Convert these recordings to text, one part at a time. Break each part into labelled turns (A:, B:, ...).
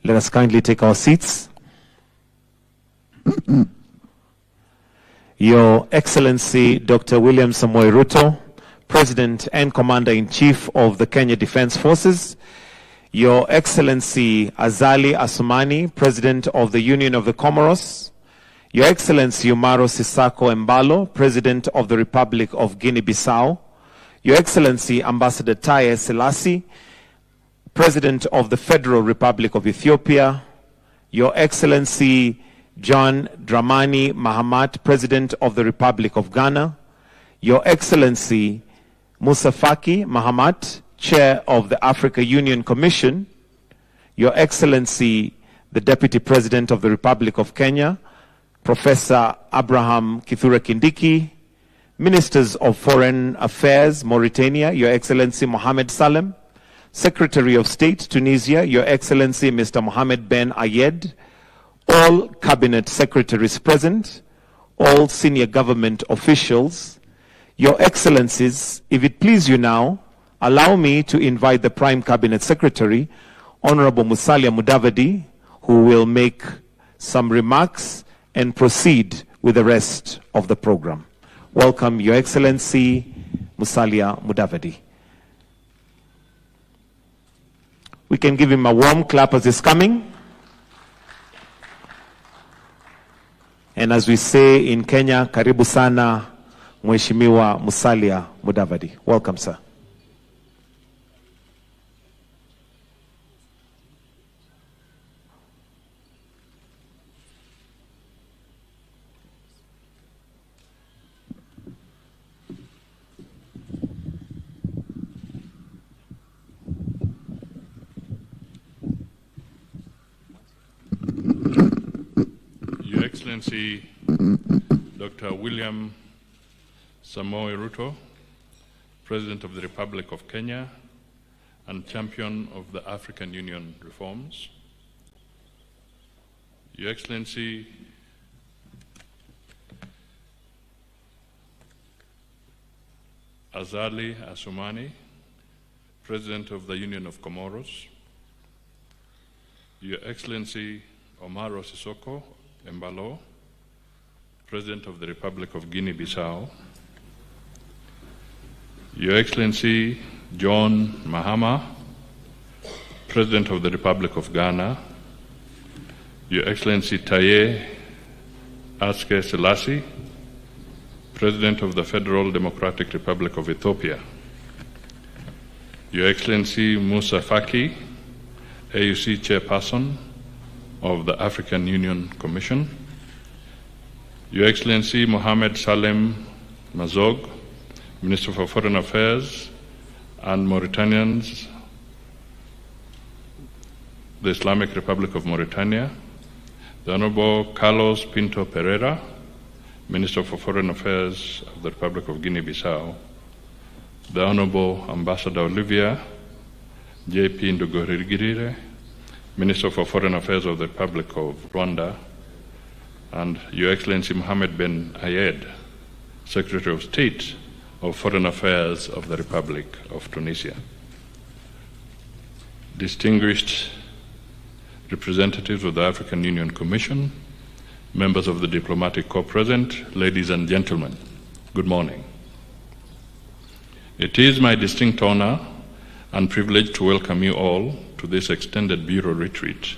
A: Let us kindly take our seats. Your Excellency Dr. William Samoei Ruto, President and Commander-in-Chief of the Kenya Defence Forces. Your Excellency Azali Assoumani, President of the Union of the Comoros. Your Excellency Umaro Sissoco Embalo, President of the Republic of Guinea-Bissau. Your Excellency Ambassador Taye Selassie, President of the Federal Republic of Ethiopia. Your Excellency John Dramani Mahamat, President of the Republic of Ghana. Your Excellency Musa Faki Mahamat, Chair of the Africa Union Commission. Your Excellency the Deputy President of the Republic of Kenya, Professor Abraham Kithure Kindiki. Ministers of Foreign Affairs, Mauritania, Your Excellency Mohamed Salem. Secretary of State, Tunisia, Your Excellency Mr. Mohamed Ben Ayed. All cabinet secretaries present, all senior government officials. Your Excellencies, if it please you now, allow me to invite the Prime Cabinet Secretary, Honorable Musalia Mudavadi, who will make some remarks and proceed with the rest of the program. Welcome, Your Excellency Musalia Mudavadi. We can give him a warm clap as he's coming. And as we say in Kenya, karibu sana Mheshimiwa Musalia Mudavadi. Welcome, sir.
B: Your Excellency Dr. William Samoei Ruto, President of the Republic of Kenya and champion of the African Union reforms. Your Excellency Azali Assoumani, President of the Union of Comoros. Your Excellency Umaro Sissoco Embalo, President of the Republic of Guinea-Bissau. Your Excellency John Mahama, President of the Republic of Ghana. Your Excellency Taye Atske Selassie, President of the Federal Democratic Republic of Ethiopia. Your Excellency Musa Faki, AUC Chairperson of the African Union Commission. Your Excellency Mohamed Salem Mazog, Minister for Foreign Affairs and Mauritanians, the Islamic Republic of Mauritania. The Honorable Carlos Pinto Pereira, Minister for Foreign Affairs of the Republic of Guinea-Bissau. The Honorable Ambassador Olivia J.P. Ndugorigirire, Minister for Foreign Affairs of the Republic of Rwanda, and Your Excellency Mohamed Ben Ayed, Secretary of State of Foreign Affairs of the Republic of Tunisia. Distinguished representatives of the African Union Commission, members of the diplomatic corps present, ladies and gentlemen, good morning. It is my distinct honor and privilege to welcome you all to this extended Bureau retreat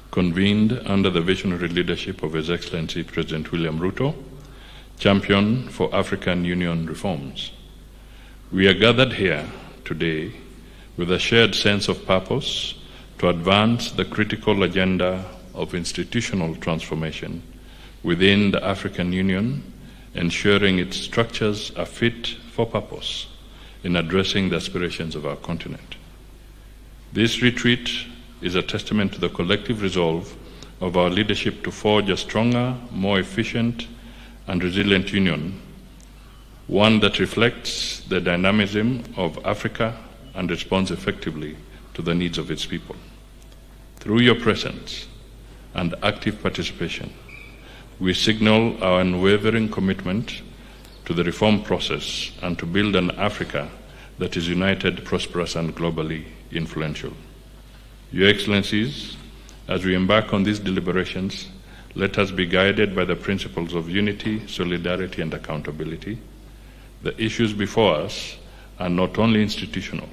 B: convened under the visionary leadership of His Excellency President William Ruto, champion for African Union reforms. We are gathered here today with a shared sense of purpose to advance the critical agenda of institutional transformation within the African Union, ensuring its structures are fit for purpose in addressing the aspirations of our continent. This retreat is a testament to the collective resolve of our leadership to forge a stronger, more efficient, and resilient union, one that reflects the dynamism of Africa and responds effectively to the needs of its people. Through your presence and active participation, we signal our unwavering commitment to the reform process and to build an Africa that is united, prosperous, and globally influential. Your Excellencies, As we embark on these deliberations, let us be guided by the principles of unity, solidarity, and accountability. The issues before us are not only institutional,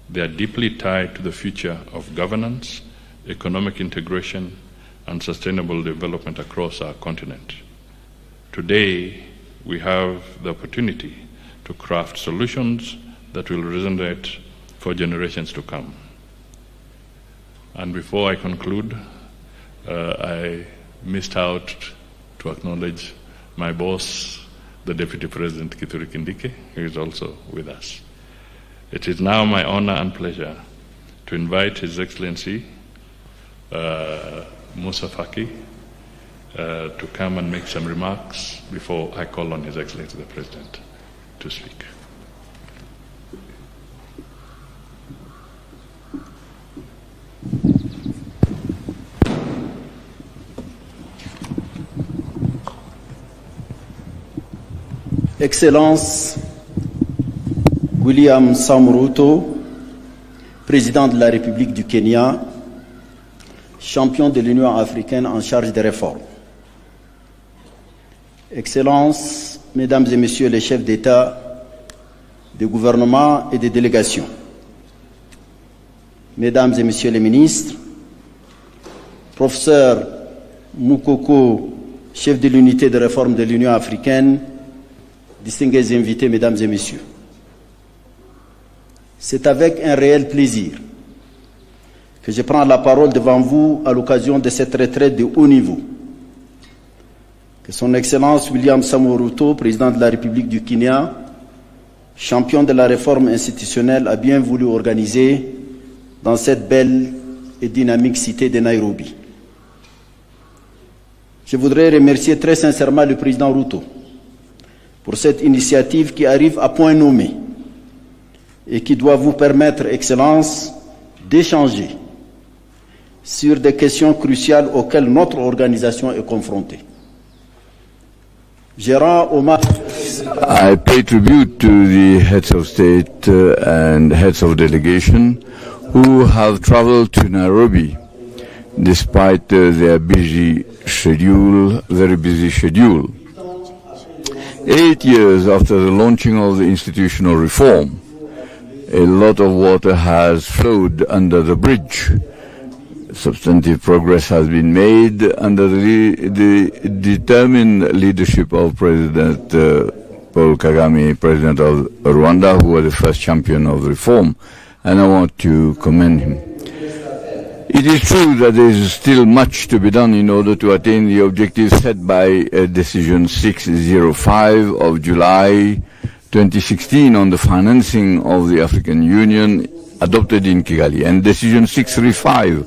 B: they are deeply tied to the future of governance, economic integration, and sustainable development across our continent. Today, we have the opportunity to craft solutions that will resonate for generations to come. And before I conclude, I missed out to acknowledge my boss, the Deputy President Kithure Kindiki, who is also with us. It is now my honor and pleasure to invite His Excellency Musa Faki to come and make some remarks before I call on His Excellency the President to speak.
C: Excellence William Ruto, Président de la République du Kenya, champion de l'Union africaine en charge des réformes. Excellences, Mesdames et Messieurs les chefs d'État, de gouvernement et de délégation, Mesdames et Messieurs les ministres, Professeur Moukoko, chef de l'unité de réforme de l'Union africaine, distingués invités, Mesdames et Messieurs. C'est avec un réel plaisir que je prends la parole devant vous à l'occasion de cette retraite de haut niveau que Son Excellence William Ruto, Président de la République du Kenya, champion de la réforme institutionnelle, a bien voulu organiser dans cette belle et dynamique cité de Nairobi. Je voudrais remercier très sincèrement le Président Ruto pour cette initiative qui arrive à point nommé et qui doit vous permettre, Excellence, d'échanger sur des questions cruciales auxquelles notre organisation est confrontée. Je rends hommage.
D: I pay tribute to the heads of state and heads of delegation who have traveled to Nairobi despite their busy schedule, very busy schedule. 8 years after the launching of the institutional reform, a lot of water has flowed under the bridge. Substantive progress has been made under the determined leadership of President Paul Kagame, President of Rwanda, who was the first champion of reform, and I want to commend him. It is true that there is still much to be done in order to attain the objectives set by Decision 605 of July 2016 on the financing of the African Union adopted in Kigali, and Decision 635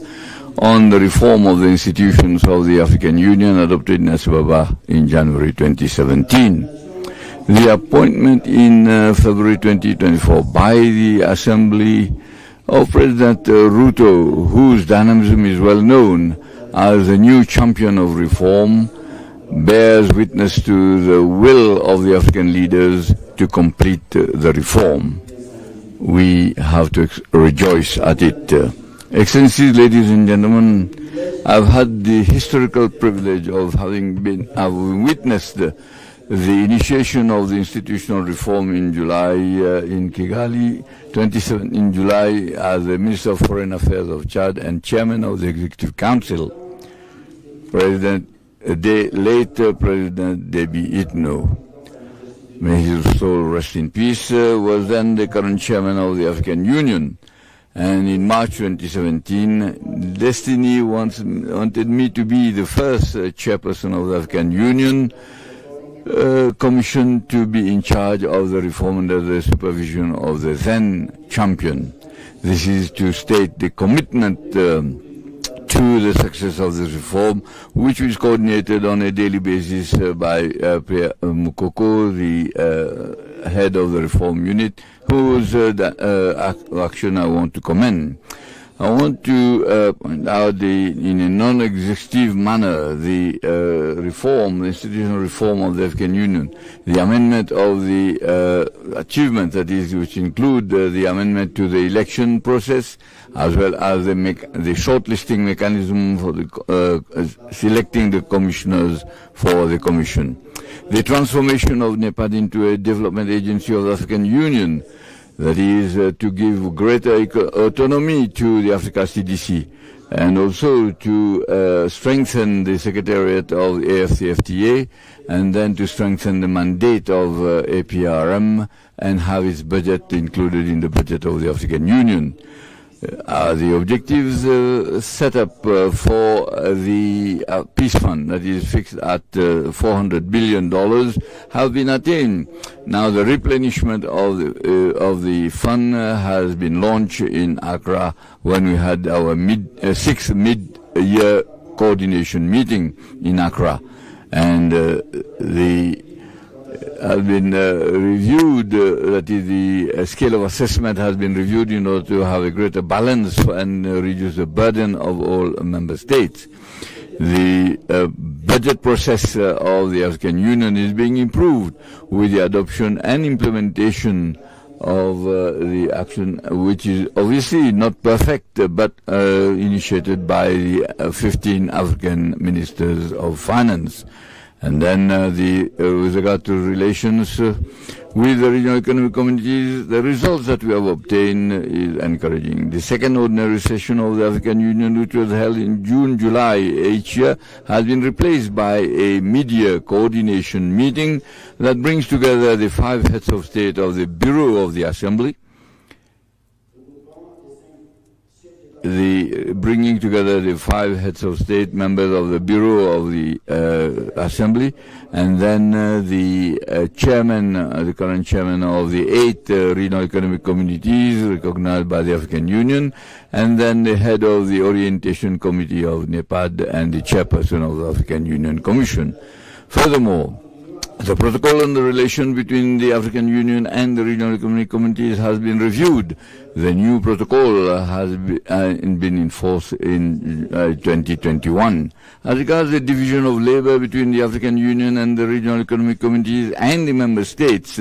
D: on the reform of the institutions of the African Union adopted in Addis Ababa in January 2017. The appointment in February 2024 by the Assembly of President Ruto, whose dynamism is well known as the new champion of reform, bears witness to the will of the African leaders to complete the reform. We have to rejoice at it. Excellencies, ladies and gentlemen, I've had the historical privilege of having witnessed the initiation of the institutional reform in July in Kigali, 27 in July, as the Minister of Foreign Affairs of Chad and Chairman of the Executive Council. President Deby Itno, may his soul rest in peace, was then the current Chairman of the African Union. And in March 2017, Destiny wanted me to be the first chairperson of the African Union, commissioned to be in charge of the reform under the supervision of the then champion. This is to state the commitment to the success of this reform, which is coordinated on a daily basis by Pierre Moukoko, the head of the reform unit, whose action I want to commend. I want to point out in a non-exhaustive manner the reform, the institutional reform of the African Union, the amendment of the achievement, that is, which include the amendment to the election process, as well as the shortlisting mechanism for the selecting the commissioners for the commission. The transformation of NEPAD into a development agency of the African Union, that is to give greater autonomy to the Africa CDC, and also to strengthen the secretariat of the AFCFTA, and then to strengthen the mandate of APRM and have its budget included in the budget of the African Union. The objectives set up for the peace fund, that is fixed at $400 billion, have been attained. Now the replenishment of the fund has been launched in Accra when we had our sixth mid-year coordination meeting in Accra, and the has been reviewed, that is, the scale of assessment has been reviewed in order to have a greater balance and reduce the burden of all member states. The budget process of the African Union is being improved with the adoption and implementation of the action, which is obviously not perfect, but initiated by the 15 African ministers of finance. And then with regard to relations with the regional economic communities, the results that we have obtained is encouraging. The second ordinary session of the African Union, which was held in June-July each year, has been replaced by a mid-year coordination meeting that brings together the 5 heads of state of the Bureau of the Assembly, bringing together the 5 heads of state members of the Bureau of the Assembly, and then the chairman, the current chairman of the 8 regional economic communities recognized by the African Union, and then the head of the Orientation Committee of NEPAD and the chairperson of the African Union Commission. Furthermore, the protocol on the relation between the African Union and the regional economic communities has been reviewed. The new protocol has been in force in 2021. As regards the division of labor between the African Union and the regional economic communities and the member states,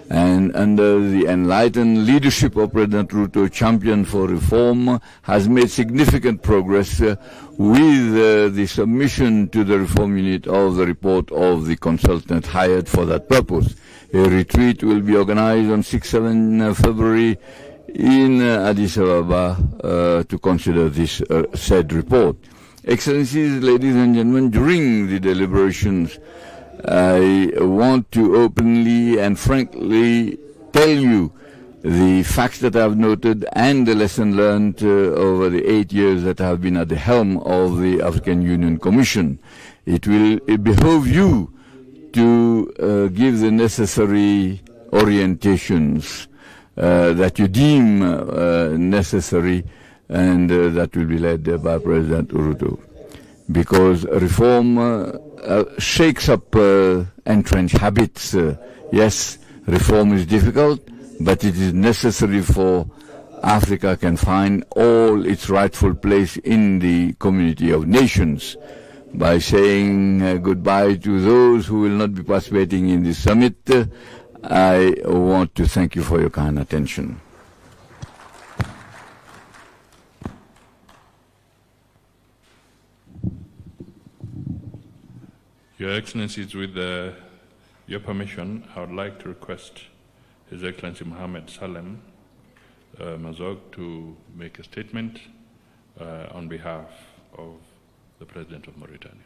D: and under the enlightened leadership of President Ruto, champion for reform, has made significant progress with the submission to the reform unit of the report of the consultant hired for that purpose. A retreat will be organized on 6-7 February in Addis Ababa to consider this said report. Excellencies, ladies and gentlemen, during the deliberations, I want to openly and frankly tell you the facts that I have noted and the lesson learned over the 8 years that I have been at the helm of the African Union Commission. It will behove you to give the necessary orientations that you deem necessary, and that will be led by President Ruto. Because reform shakes up entrenched habits. Yes, reform is difficult, but it is necessary for Africa can find all its rightful place in the community of nations. By saying goodbye to those who will not be participating in this summit, I want to thank you for your kind attention.
B: Your Excellencies, with your permission, I would like to request His Excellency Mohammed Salem Mazog to make a statement on behalf of the President of Mauritania.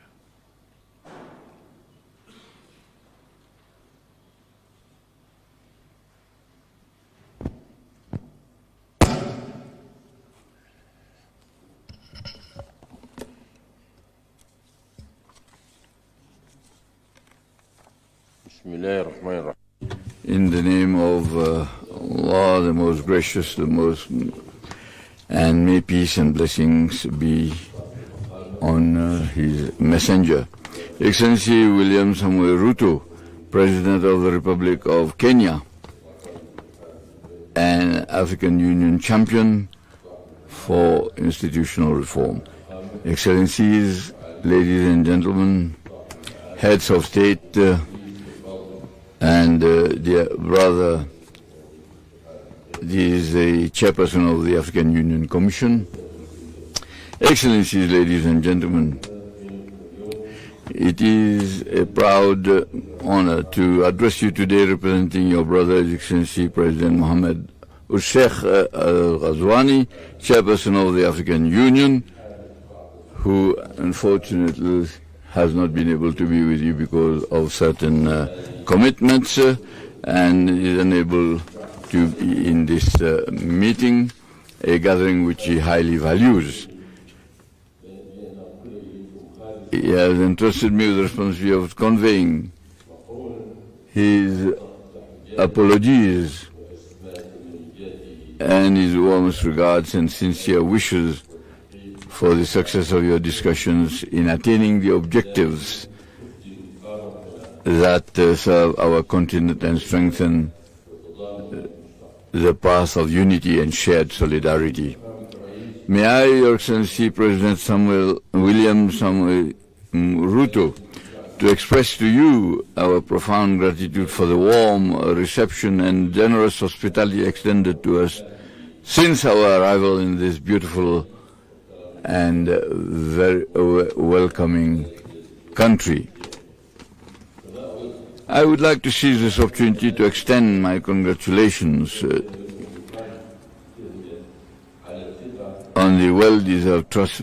D: In the name of Allah, the most gracious, and may peace and blessings be on His messenger. Excellency William Samuel Ruto, President of the Republic of Kenya, and African Union champion for institutional reform. Excellencies, ladies and gentlemen, heads of state, and dear brother, this is the chairperson of the African Union Commission. Excellencies, ladies and gentlemen, it is a proud honor to address you today representing your brother, His Excellency President Mohamed Sheikh Al-Ghazwani, chairperson of the African Union, who unfortunately has not been able to be with you because of certain commitments and is unable to be in this meeting, a gathering which he highly values. He has entrusted me with the responsibility of conveying his apologies and his warmest regards and sincere wishes for the success of your discussions in attaining the objectives that serve our continent and strengthen the path of unity and shared solidarity. May I, Your Excellency President William Samuel Ruto, to express to you our profound gratitude for the warm reception and generous hospitality extended to us since our arrival in this beautiful and very welcoming country. I would like to seize this opportunity to extend my congratulations on the well-deserved trust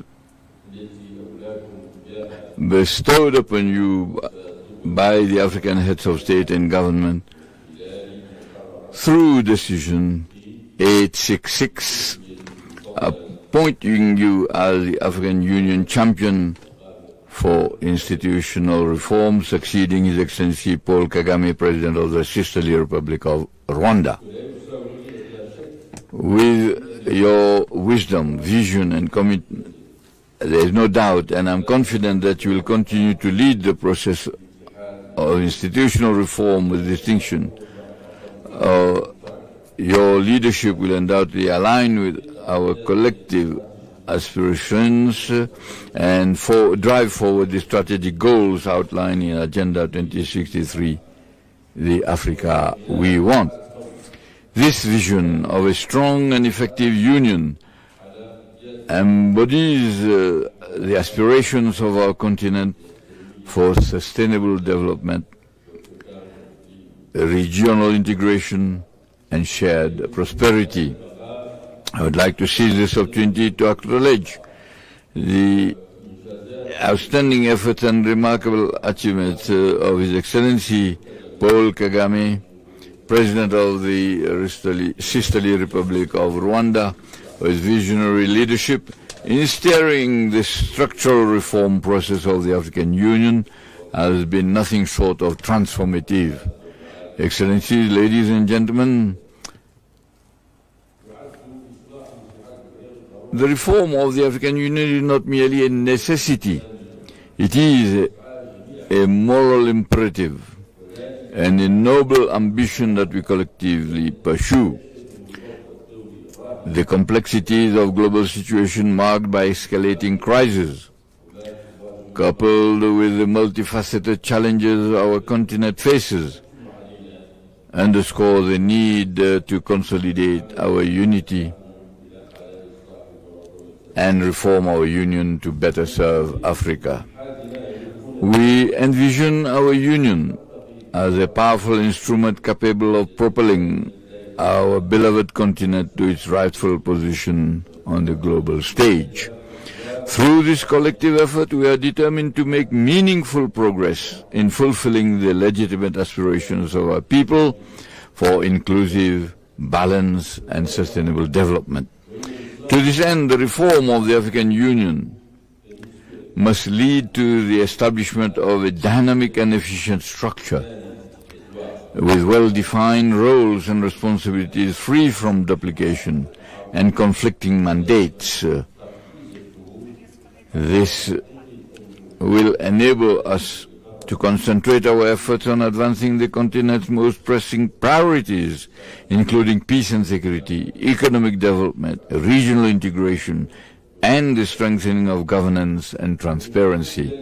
D: bestowed upon you by the African heads of state and government through decision 866, appointing you as the African Union champion for institutional reform, succeeding His Excellency Paul Kagame, President of the Sisterly Republic of Rwanda. With your wisdom, vision and commitment, there is no doubt, and I'm confident that you will continue to lead the process of institutional reform with distinction. Your leadership will undoubtedly align with our collective aspirations and drive forward the strategic goals outlined in Agenda 2063, the Africa we want. This vision of a strong and effective union embodies the aspirations of our continent for sustainable development, regional integration, and shared prosperity. I would like to seize this opportunity to acknowledge the outstanding efforts and remarkable achievements of His Excellency Paul Kagame, President of the Sisterly Republic of Rwanda, for his visionary leadership in steering the structural reform process of the African Union has been nothing short of transformative. Excellencies, ladies and gentlemen, the reform of the African Union is not merely a necessity. It is a moral imperative and a noble ambition that we collectively pursue. The complexities of global situation marked by escalating crises, coupled with the multifaceted challenges our continent faces, underscore the need to consolidate our unity and reform our union to better serve Africa. We envision our union as a powerful instrument capable of propelling our beloved continent to its rightful position on the global stage. Through this collective effort, we are determined to make meaningful progress in fulfilling the legitimate aspirations of our people for inclusive, balanced, and sustainable development. To this end, the reform of the African Union must lead to the establishment of a dynamic and efficient structure with well-defined roles and responsibilities free from duplication and conflicting mandates. This will enable us to concentrate our efforts on advancing the continent's most pressing priorities, including peace and security, economic development, regional integration, and the strengthening of governance and transparency.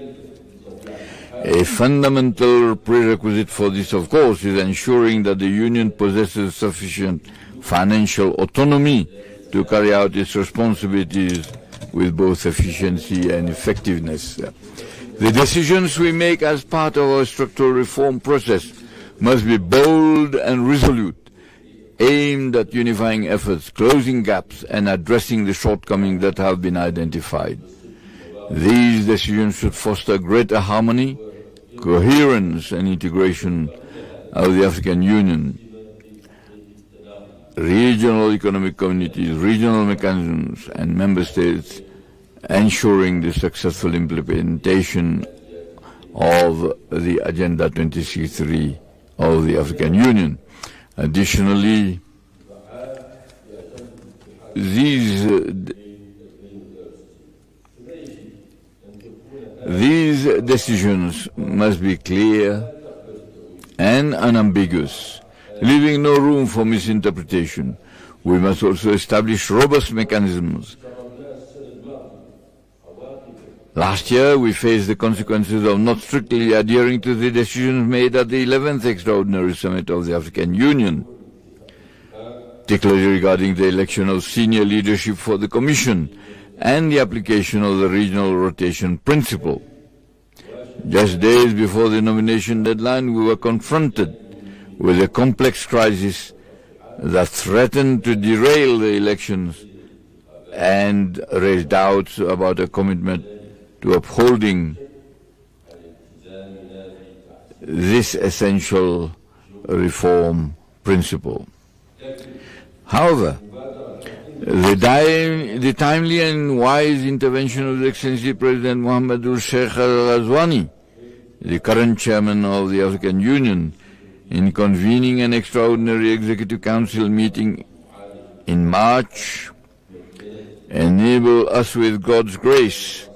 D: A fundamental prerequisite for this, of course, is ensuring that the Union possesses sufficient financial autonomy to carry out its responsibilities with both efficiency and effectiveness. The decisions we make as part of our structural reform process must be bold and resolute, aimed at unifying efforts, closing gaps, and addressing the shortcomings that have been identified. These decisions should foster greater harmony, coherence, and integration of the African Union, regional economic communities, regional mechanisms, and member states, ensuring the successful implementation of the Agenda 2063 of the African Union. Additionally, these decisions must be clear and unambiguous, leaving no room for misinterpretation. We must also establish robust mechanisms. Last year, we faced the consequences of not strictly adhering to the decisions made at the 11th Extraordinary Summit of the African Union, particularly regarding the election of senior leadership for the Commission and the application of the regional rotation principle. Just days before the nomination deadline, we were confronted with a complex crisis that threatened to derail the elections and raise doubts about a commitment to upholding this essential reform principle. However, the timely and wise intervention of His Excellency President Mohamedou Sheikh Al-Ghazouani, the current chairman of the African Union, in convening an extraordinary Executive Council meeting in March, enable us with God's grace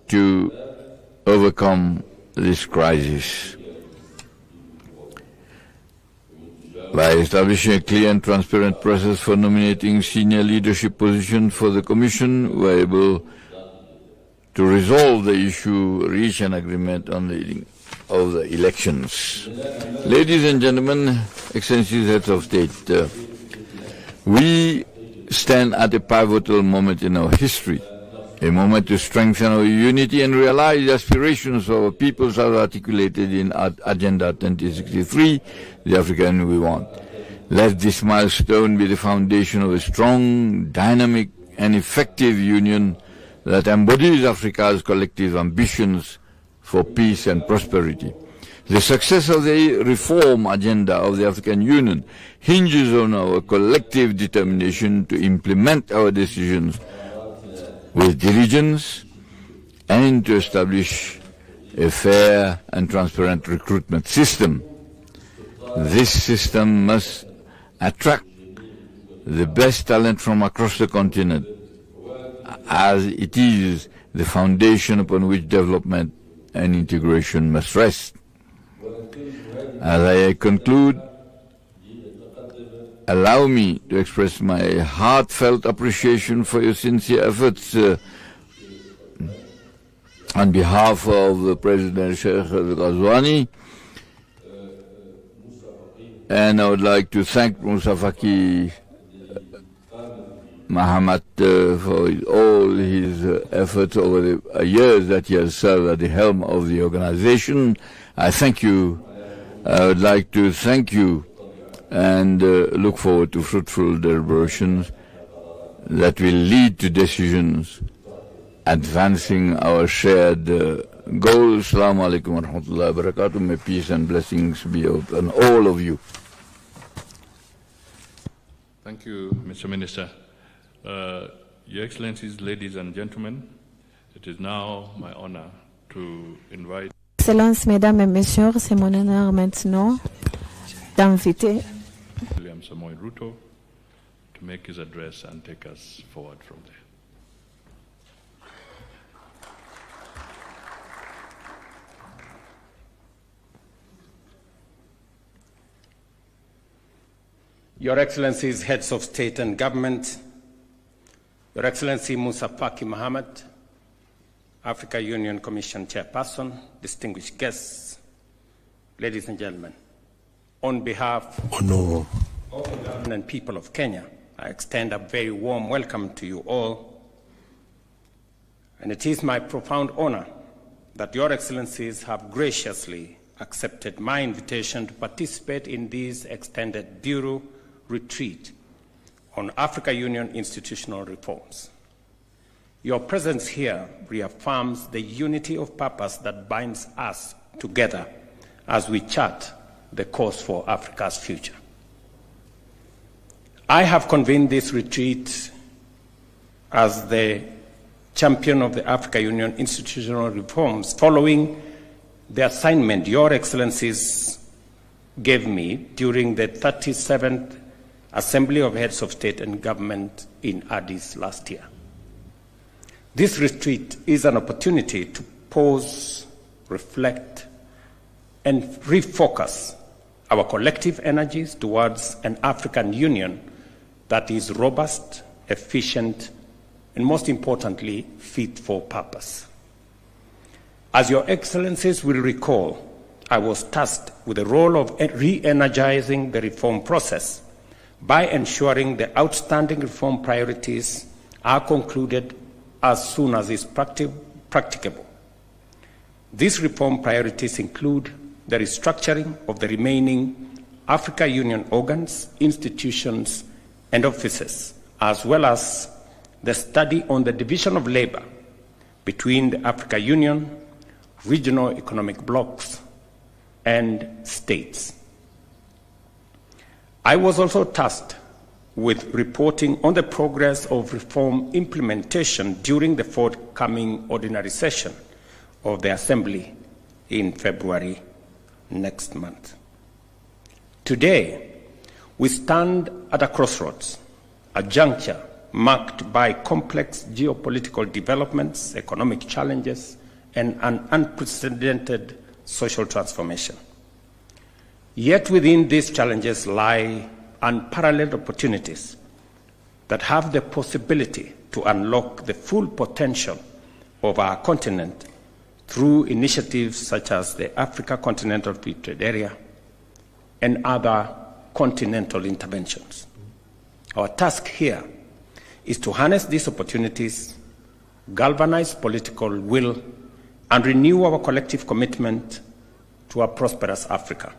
D: to overcome this crisis. By establishing a clear and transparent process for nominating senior leadership positions for the Commission, we were able to resolve the issue, reach an agreement on the leading of the elections. Ladies and gentlemen, Excellencies, Heads of State, we stand at a pivotal moment in our history, a moment to strengthen our unity and realize the aspirations of our peoples as articulated in Agenda 2063, the African we want. Let this milestone be the foundation of a strong, dynamic, and effective union that embodies Africa's collective ambitions for peace and prosperity. The success of the reform agenda of the African Union hinges on our collective determination to implement our decisions with diligence and to establish a fair and transparent recruitment system. This system must attract the best talent from across the continent, as it is the foundation upon which development and integration must rest. As I conclude, allow me to express my heartfelt appreciation for your sincere efforts on behalf of President Sheikh Al-Ghazouani, and I would like to thank Moussa Faki Mahamat for all his efforts over the years that he has served at the helm of the organization. I thank you. I would like to thank you and look forward to fruitful deliberations that will lead to decisions advancing our shared goal. Assalamu alaikum wa rahmatullahi wa barakatuh. May peace and blessings be upon all of you.
B: Thank you, Mr. Minister. Your Excellencies, ladies and gentlemen, it is now my honor to invite
E: Excellences, Mesdames et Messieurs, c'est mon honneur maintenant d'inviter
B: William Samoei Ruto to make his address and take us forward from there.
F: Your Excellencies, Heads of State and Government, Your Excellency Musa Faki Mohammed, Africa Union Commission Chairperson, distinguished guests, ladies and gentlemen, on behalf of the government and people of Kenya, I extend a very warm welcome to you all. And it is my profound honor that Your Excellencies have graciously accepted my invitation to participate in this extended Bureau retreat on Africa Union institutional reforms. Your presence here reaffirms the unity of purpose that binds us together as we chart the course for Africa's future. I have convened this retreat as the champion of the Africa Union institutional reforms following the assignment Your Excellencies gave me during the 37th Assembly of Heads of State and Government in Addis last year. This retreat is an opportunity to pause, reflect, and refocus our collective energies towards an African Union that is robust, efficient, and most importantly, fit for purpose. As Your Excellencies will recall, I was tasked with the role of re-energizing the reform process by ensuring the outstanding reform priorities are concluded as soon as is practicable. These reform priorities include the restructuring of the remaining Africa Union organs, institutions, and offices, as well as the study on the division of labor between the Africa Union, regional economic blocs, and states. I was also tasked with reporting on the progress of reform implementation during the forthcoming ordinary session of the Assembly in February next month. Today, we stand at a crossroads, a juncture marked by complex geopolitical developments, economic challenges, and an unprecedented social transformation. Yet within these challenges lie unparalleled opportunities that have the possibility to unlock the full potential of our continent through initiatives such as the Africa Continental Free Trade Area and other continental interventions. Our task here is to harness these opportunities, galvanize political will, and renew our collective commitment to a prosperous Africa.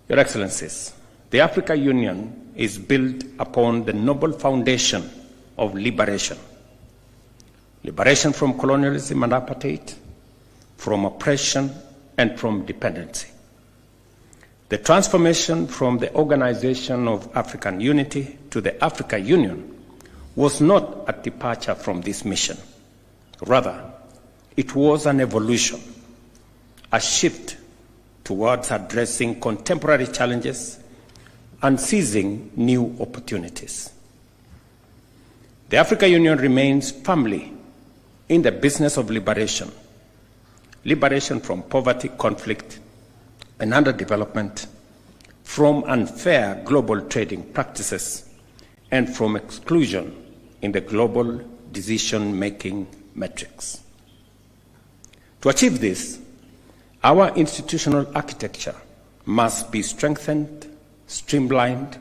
F: Your Excellencies, the Africa Union is built upon the noble foundation of liberation. Liberation from colonialism and apartheid, from oppression and from dependency. The transformation from the Organization of African Unity to the Africa Union was not a departure from this mission. Rather, it was an evolution, a shift towards addressing contemporary challenges and seizing new opportunities. The Africa Union remains firmly in the business of liberation, liberation from poverty, conflict, and underdevelopment, from unfair global trading practices, and from exclusion in the global decision-making metrics. To achieve this, our institutional architecture must be strengthened, streamlined,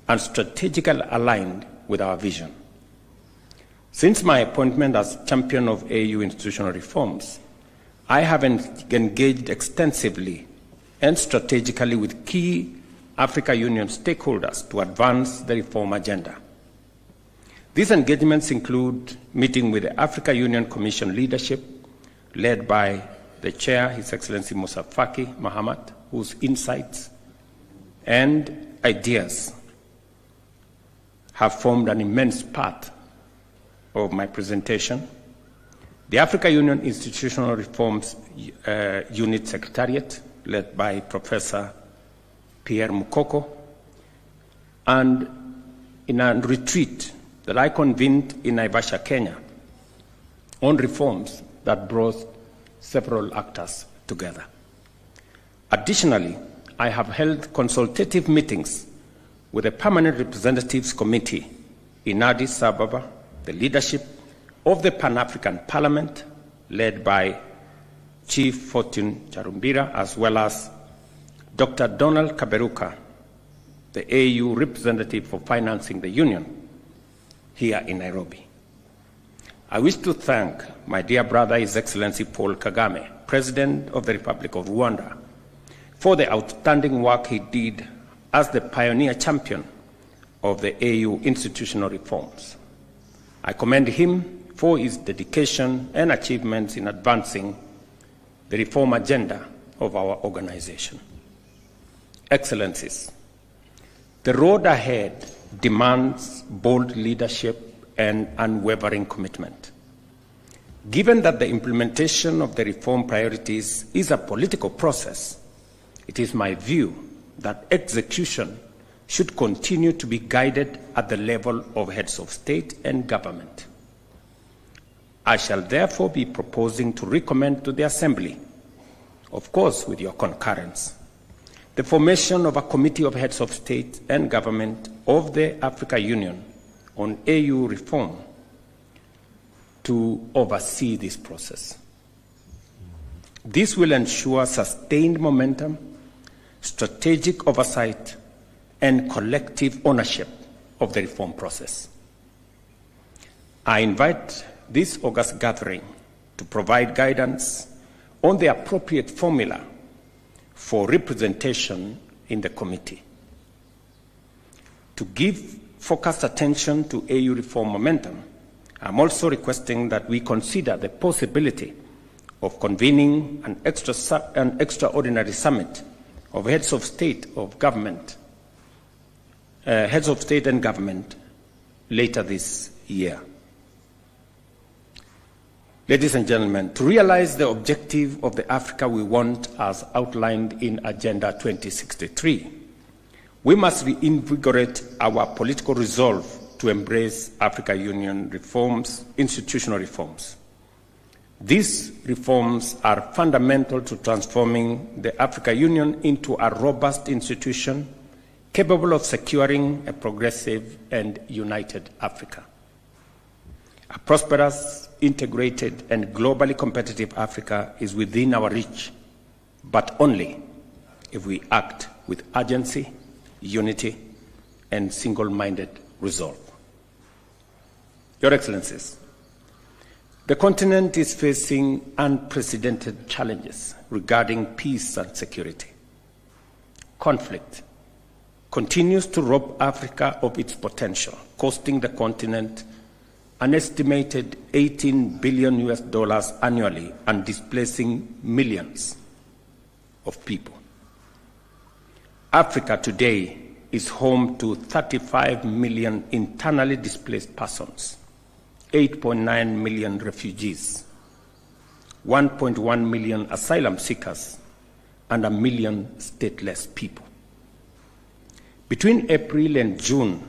F: and strategically aligned with our vision. Since my appointment as champion of AU institutional reforms, I have engaged extensively and strategically with key Africa Union stakeholders to advance the reform agenda. These engagements include meeting with the Africa Union Commission leadership, led by the Chair, His Excellency Musa Faki Mohammed, whose insights and ideas have formed an immense part of my presentation. The Africa Union Institutional Reforms Unit Secretariat, led by Professor Pierre Mukoko, and in a retreat that I convened in Naivasha, Kenya, on reforms that brought several actors together. Additionally, I have held consultative meetings with the Permanent Representatives Committee in Addis Ababa, the leadership of the Pan-African Parliament, led by Chief Fortune Charumbira, as well as Dr. Donald Kaberuka, the AU representative for financing the Union, here in Nairobi. I wish to thank my dear brother, His Excellency Paul Kagame, President of the Republic of Rwanda, for the outstanding work he did as the pioneer champion of the AU institutional reforms. I commend him for his dedication and achievements in advancing the reform agenda of our organization. Excellencies, the road ahead demands bold leadership and unwavering commitment. Given that the implementation of the reform priorities is a political process, it is my view that execution should continue to be guided at the level of heads of state and government. I shall therefore be proposing to recommend to the Assembly, of course with your concurrence, the formation of a committee of heads of state and government of the African Union on AU reform to oversee this process. This will ensure sustained momentum, strategic oversight, and collective ownership of the reform process. I invite this August gathering to provide guidance on the appropriate formula for representation in the committee. To give focused attention to AU reform momentum, I'm also requesting that we consider the possibility of convening an extraordinary summit of heads of state and government later this year. Ladies and gentlemen, to realize the objective of the Africa we want as outlined in Agenda 2063, we must reinvigorate our political resolve to embrace African Union reforms, institutional reforms. These reforms are fundamental to transforming the African Union into a robust institution capable of securing a progressive and united Africa. A prosperous, integrated, and globally competitive Africa is within our reach, but only if we act with urgency, unity, and single-minded resolve. Your Excellencies, the continent is facing unprecedented challenges regarding peace and security. Conflict continues to rob Africa of its potential, costing the continent an estimated $18 billion annually and displacing millions of people. Africa today is home to 35 million internally displaced persons, 8.9 million refugees, 1.1 million asylum seekers, and 1 million stateless people. Between April and June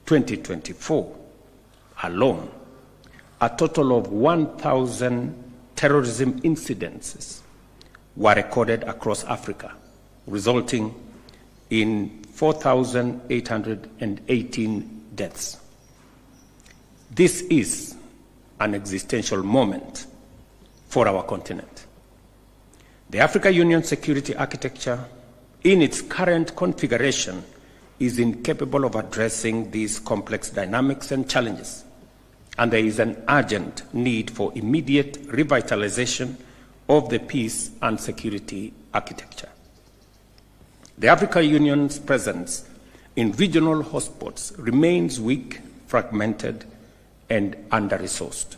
F: 2024 alone, a total of 1,000 terrorism incidences were recorded across Africa, resulting in 4,818 deaths. This is an existential moment for our continent. The African Union security architecture, in its current configuration, is incapable of addressing these complex dynamics and challenges, and there is an urgent need for immediate revitalization of the peace and security architecture. The African Union's presence in regional hotspots remains weak, fragmented, and under-resourced.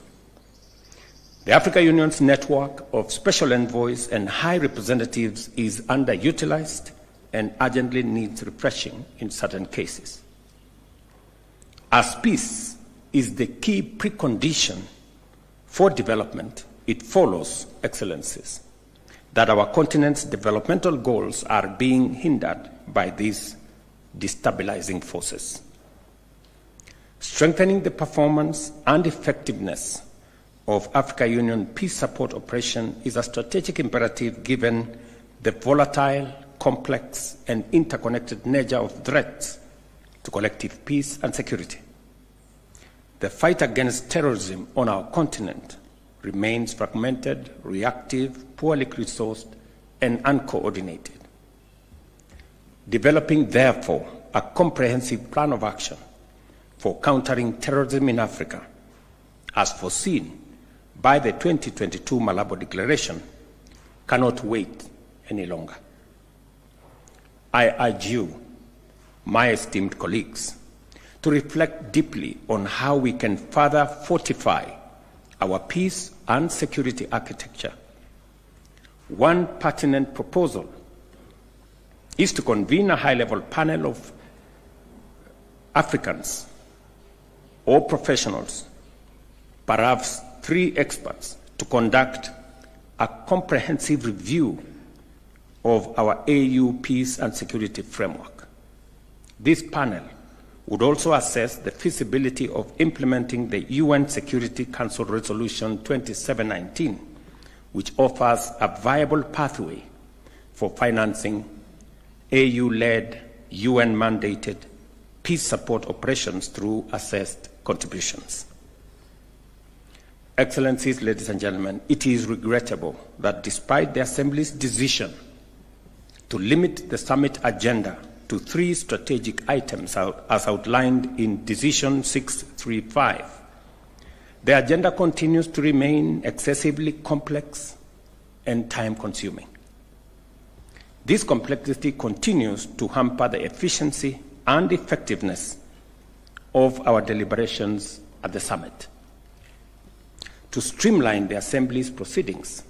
F: The African Union's network of special envoys and high representatives is underutilized and urgently needs refreshing in certain cases. As peace is the key precondition for development, it follows, Excellencies, that our continent's developmental goals are being hindered by these destabilizing forces. Strengthening the performance and effectiveness of African Union peace support operation is a strategic imperative given the volatile, complex and interconnected nature of threats to collective peace and security. The fight against terrorism on our continent remains fragmented, reactive, poorly resourced, and uncoordinated. Developing, therefore, a comprehensive plan of action for countering terrorism in Africa, as foreseen by the 2022 Malabo Declaration, cannot wait any longer. I urge you, my esteemed colleagues, to reflect deeply on how we can further fortify our peace and security architecture. One pertinent proposal is to convene a high-level panel of Africans or professionals, perhaps 3 experts, to conduct a comprehensive review of our AU peace and security framework. This panel would also assess the feasibility of implementing the UN Security Council Resolution 2719, which offers a viable pathway for financing AU-led, UN-mandated peace support operations through assessed contributions. Excellencies, ladies and gentlemen, it is regrettable that despite the Assembly's decision to limit the summit agenda to 3 strategic items as outlined in Decision 635, the agenda continues to remain excessively complex and time-consuming. This complexity continues to hamper the efficiency and effectiveness of our deliberations at the summit. To streamline the Assembly's proceedings,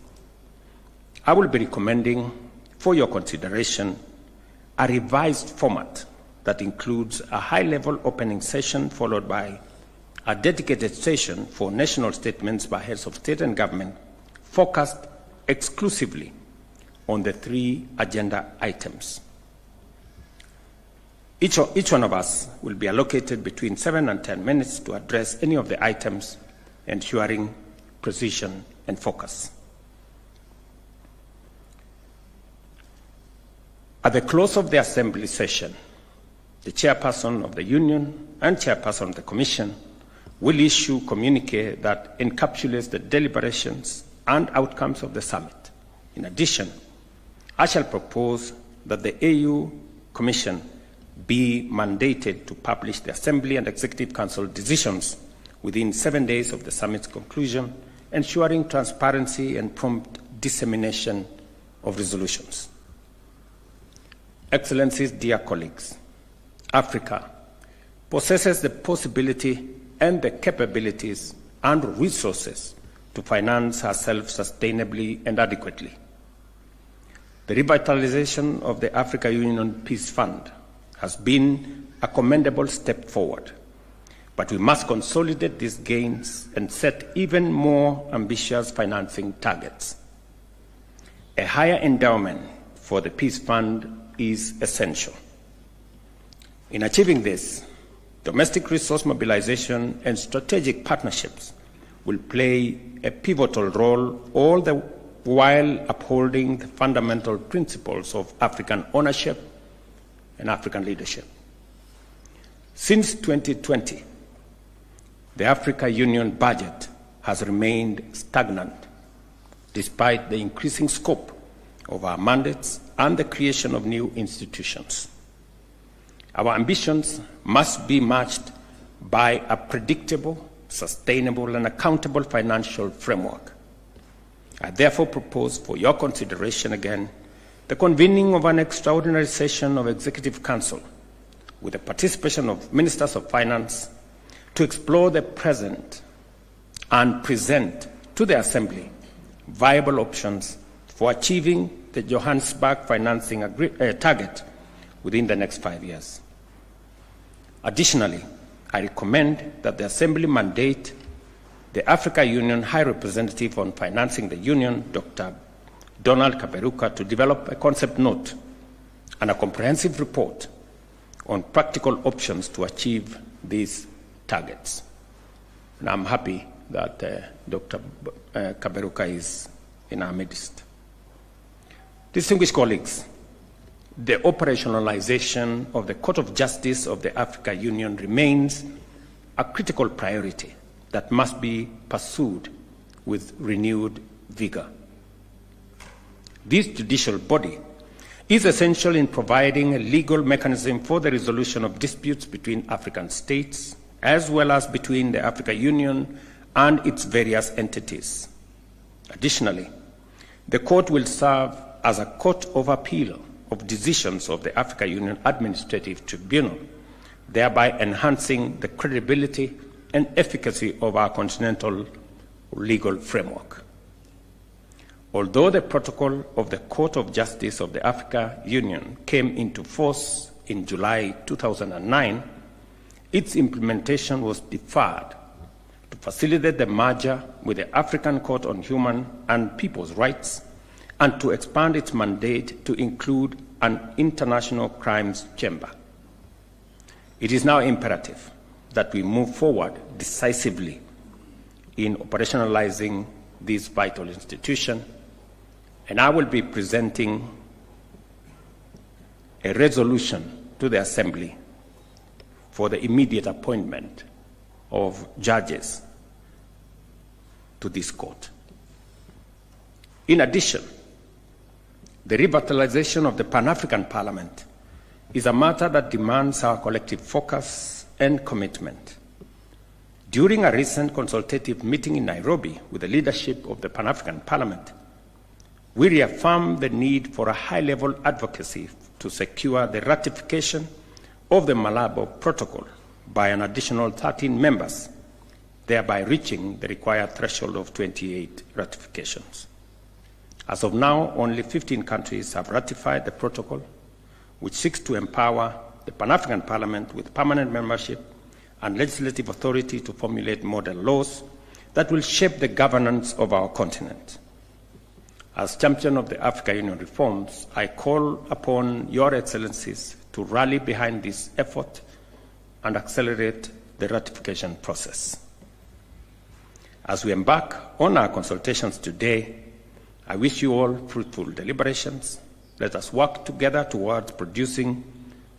F: I will be recommending for your consideration a revised format that includes a high-level opening session followed by a dedicated session for national statements by heads of state and government focused exclusively on the 3 agenda items. Each one of us will be allocated between 7 and 10 minutes to address any of the items, ensuring precision and focus. At the close of the Assembly session, the Chairperson of the Union and Chairperson of the Commission will issue a communiqué that encapsulates the deliberations and outcomes of the summit. In addition, I shall propose that the AU Commission be mandated to publish the Assembly and Executive Council decisions within 7 days of the summit's conclusion, ensuring transparency and prompt dissemination of resolutions. Excellencies, dear colleagues, Africa possesses the possibility and the capabilities and resources to finance herself sustainably and adequately. The revitalization of the Africa Union Peace Fund has been a commendable step forward, but we must consolidate these gains and set even more ambitious financing targets. A higher endowment for the Peace Fund is essential. In achieving this, domestic resource mobilization and strategic partnerships will play a pivotal role, all the while upholding the fundamental principles of African ownership and African leadership. Since 2020, the Africa Union budget has remained stagnant despite the increasing scope of our mandates and the creation of new institutions. Our ambitions must be matched by a predictable, sustainable, and accountable financial framework. I therefore propose for your consideration again the convening of an extraordinary session of Executive Council with the participation of Ministers of Finance to explore the present and present to the Assembly viable options for achieving the Johannesburg financing target within the next 5 years. Additionally, I recommend that the Assembly mandate the Africa Union High Representative on Financing the Union, Dr. Donald Kaberuka, to develop a concept note and a comprehensive report on practical options to achieve these targets. And I'm happy that Dr. Kaberuka is in our midst. Distinguished colleagues, the operationalization of the Court of Justice of the African Union remains a critical priority that must be pursued with renewed vigor. This judicial body is essential in providing a legal mechanism for the resolution of disputes between African states, as well as between the African Union and its various entities. Additionally, the court will serve as a court of appeal of decisions of the African Union Administrative Tribunal, thereby enhancing the credibility and efficacy of our continental legal framework. Although the protocol of the Court of Justice of the African Union came into force in July 2009, its implementation was deferred to facilitate the merger with the African Court on Human and People's Rights and to expand its mandate to include an international crimes chamber. It is now imperative that we move forward decisively in operationalizing this vital institution, and I will be presenting a resolution to the Assembly for the immediate appointment of judges to this court. In addition, the revitalization of the Pan-African Parliament is a matter that demands our collective focus and commitment. During a recent consultative meeting in Nairobi with the leadership of the Pan-African Parliament, we reaffirmed the need for a high-level advocacy to secure the ratification of the Malabo Protocol by an additional 13 members, thereby reaching the required threshold of 28 ratifications. As of now, only 15 countries have ratified the protocol, which seeks to empower the Pan-African Parliament with permanent membership and legislative authority to formulate model laws that will shape the governance of our continent. As champion of the African Union reforms, I call upon your excellencies to rally behind this effort and accelerate the ratification process. As we embark on our consultations today, I wish you all fruitful deliberations. Let us work together towards producing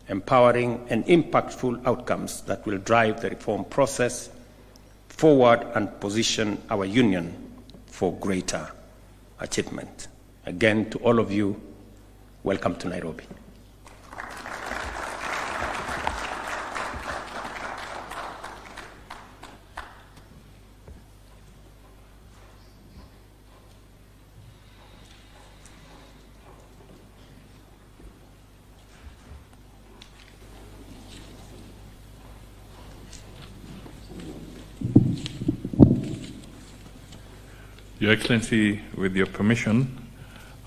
F: empowering and impactful outcomes that will drive the reform process forward and position our union for greater achievement. Again, to all of you, welcome to Nairobi.
B: Your Excellency, with your permission,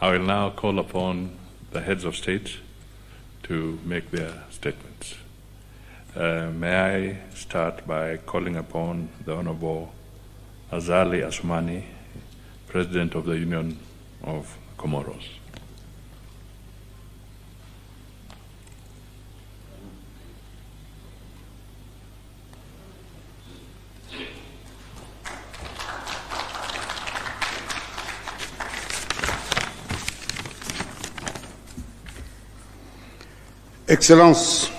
B: I will now call upon the heads of state to make their statements. May I start by calling upon the Honorable Azali Assoumani, President of the Union of Comoros.
G: Excellence.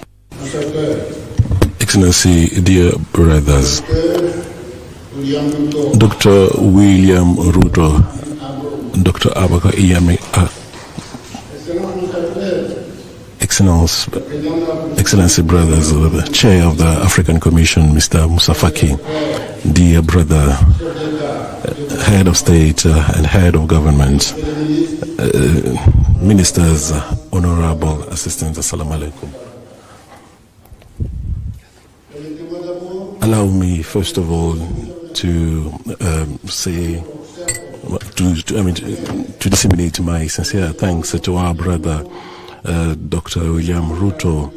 H: Excellency, dear brothers, Dr. William Ruto, Dr. Abaka Iyame, Excellency brothers, the Chair of the African Commission, Mr. Musa Faki, dear brother, Head of State and Head of Government, Ministers, Honorable Assistants, Assalamu alaikum. Allow me, first of all, to disseminate my sincere thanks to our brother, Dr. William Ruto,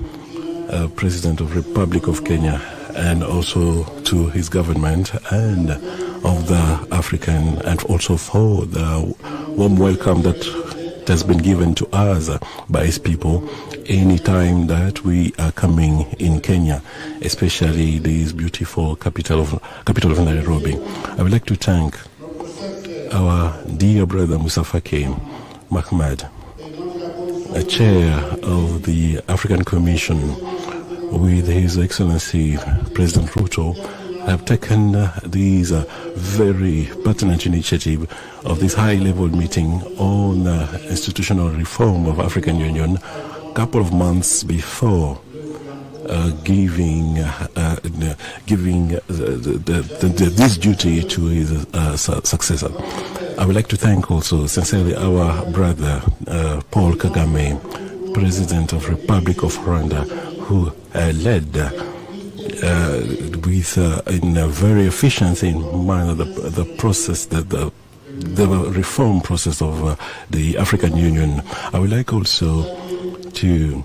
H: President of the Republic of Kenya, and also to his government and of the African, and also for the warm welcome that has been given to us by his people any time that we are coming in Kenya, especially this beautiful capital of Nairobi. I would like to thank our dear brother Musa Faki Mahmoud Chair of the African Commission, with His Excellency President Ruto, have taken these very pertinent initiative of this high-level meeting on institutional reform of African Union a couple of months before giving this duty to his successor. I would like to thank also sincerely our brother Paul Kagame, President of Republic of Rwanda, who led with in a very efficient manner the process that the reform process of the African Union. I would like also to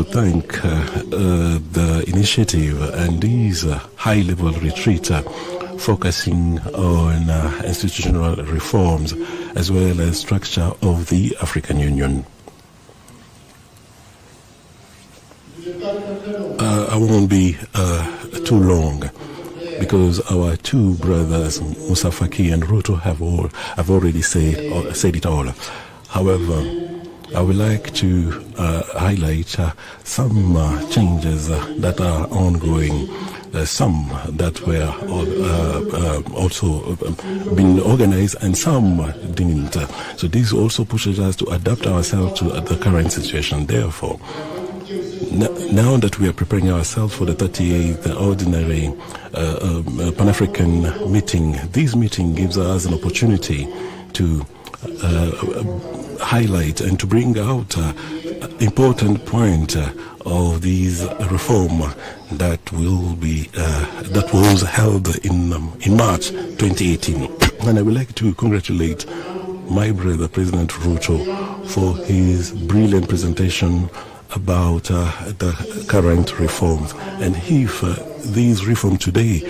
H: thank the initiative and these high-level retreat focusing on institutional reforms as well as structure of the African Union. I won't be too long because our two brothers, Musa Faki and Ruto, have already said it all. However, I would like to highlight some changes that are ongoing, some that were also been organized and some didn't. So this also pushes us to adapt ourselves to the current situation. Therefore, now that we are preparing ourselves for the 38th ordinary Pan-African meeting, this meeting gives us an opportunity to highlight and to bring out important point of these reform that was held in March 2018. And I would like to congratulate my brother President Ruto for his brilliant presentation about the current reforms. And if these reforms today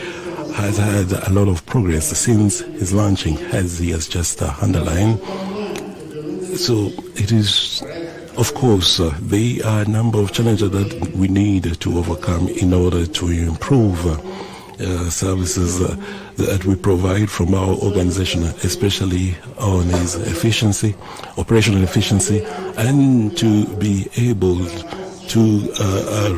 H: has had a lot of progress since his launching, as he has just underlined. So it is, of course, there are a number of challenges that we need to overcome in order to improve services that we provide from our organization, especially on its efficiency, operational efficiency, and to be able to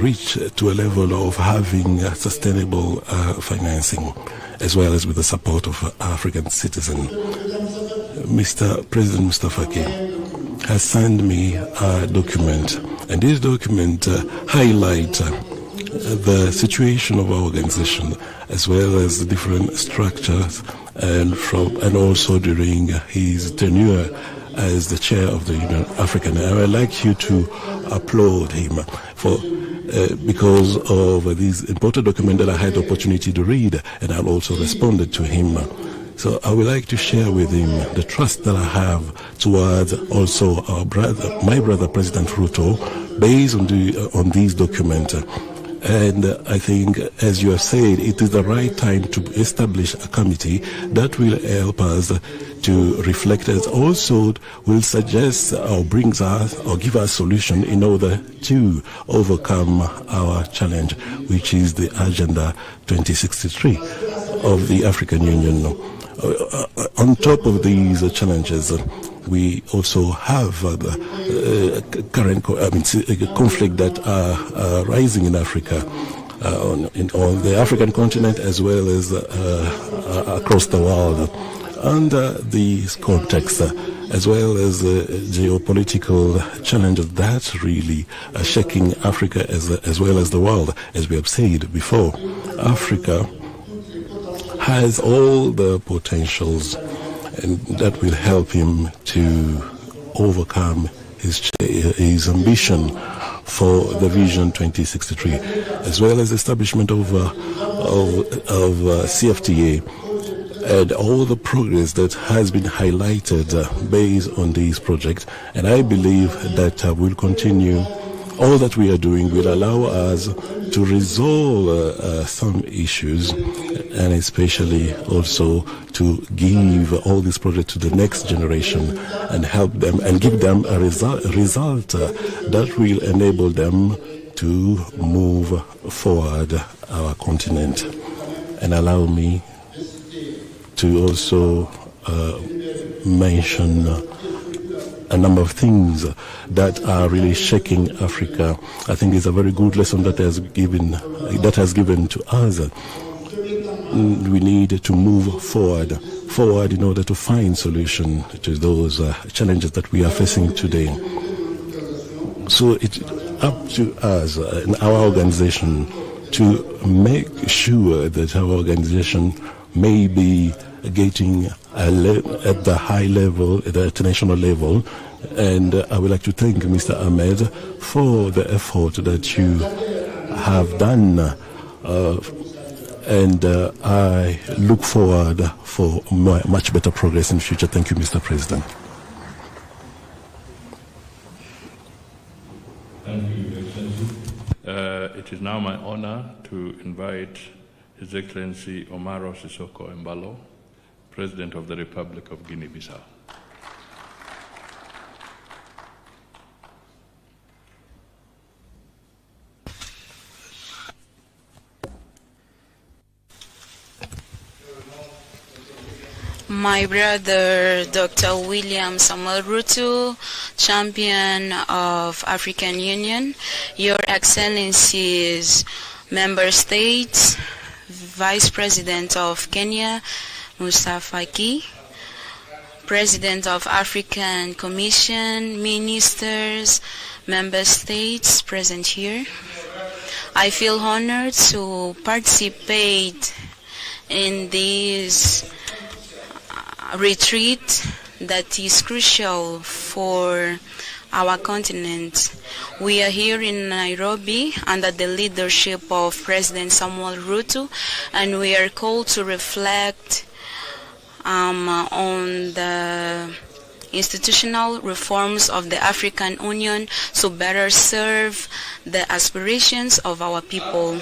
H: reach to a level of having sustainable financing, as well as with the support of African citizens. Mr. President Mustafa Faki has sent me a document, and this document highlights the situation of our organization, as well as the different structures, and also during his tenure as the chair of the Union African. I would like you to applaud him for because of this important document that I had the opportunity to read, and I also responded to him. So I would like to share with him the trust that I have towards also my brother President Ruto, based on these documents. And I think, as you have said, it is the right time to establish a committee that will help us to reflect, as also will suggest or brings us or give us solution in order to overcome our challenge, which is the Agenda 2063 of the African Union. On top of these challenges, we also have the current conflict that are rising in Africa, on the African continent, as well as across the world. Under this context, as well as geopolitical challenges that really are shaking Africa as well as the world, as we have said before, Africa has all the potentials, and that will help him to overcome his ambition for the Vision 2063, as well as establishment of CFTA and all the progress that has been highlighted based on these projects. And I believe that we'll continue. All that we are doing will allow us to resolve some issues, and especially also to give all these projects to the next generation and help them and give them a result that will enable them to move forward our continent. And allow me to also mention a number of things that are really shaking Africa. I think it's a very good lesson that has given to us. We need to move forward in order to find solution to those challenges that we are facing today. So it's up to us in our organization to make sure that our organization may be getting at the high level, at the international level. And I would like to thank Mr. Ahmed for the effort that you have done. And I look forward for much better progress in the future. Thank you, Mr. President.
B: Thank you, Your Excellency. It is now my honor to invite His Excellency Omaro Sissoco Embalo, President of the Republic of Guinea-Bissau.
I: My brother, Dr. William Samuel Ruto, champion of African Union, Your Excellencies, Member States, Vice President of Kenya, Musa Faki, President of African Commission, Ministers, Member States present here. I feel honored to participate in this retreat that is crucial for our continent. We are here in Nairobi under the leadership of President Samuel Ruto, and we are called to reflect on the institutional reforms of the African Union to better serve the aspirations of our people.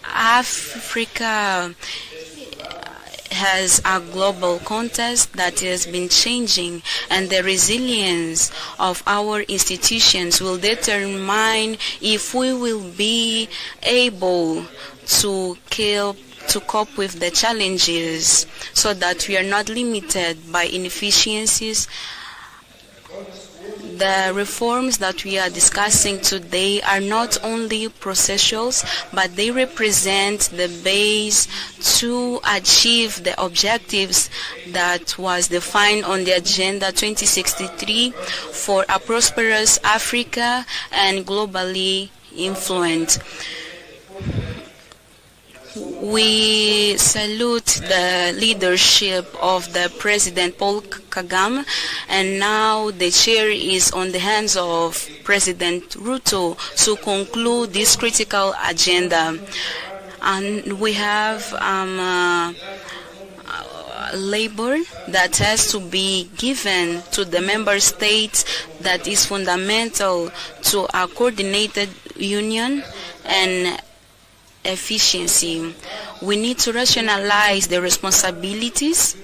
I: Africa has a global context that has been changing, and the resilience of our institutions will determine if we will be able to cope with the challenges so that we are not limited by inefficiencies. The reforms that we are discussing today are not only processuals, but they represent the base to achieve the objectives that was defined on the Agenda 2063 for a prosperous Africa and globally influent. We salute the leadership of the President Paul Kagame, and now the chair is on the hands of President Ruto to conclude this critical agenda. And we have labor that has to be given to the member states that is fundamental to a coordinated union and efficiency. We need to rationalize the responsibilities,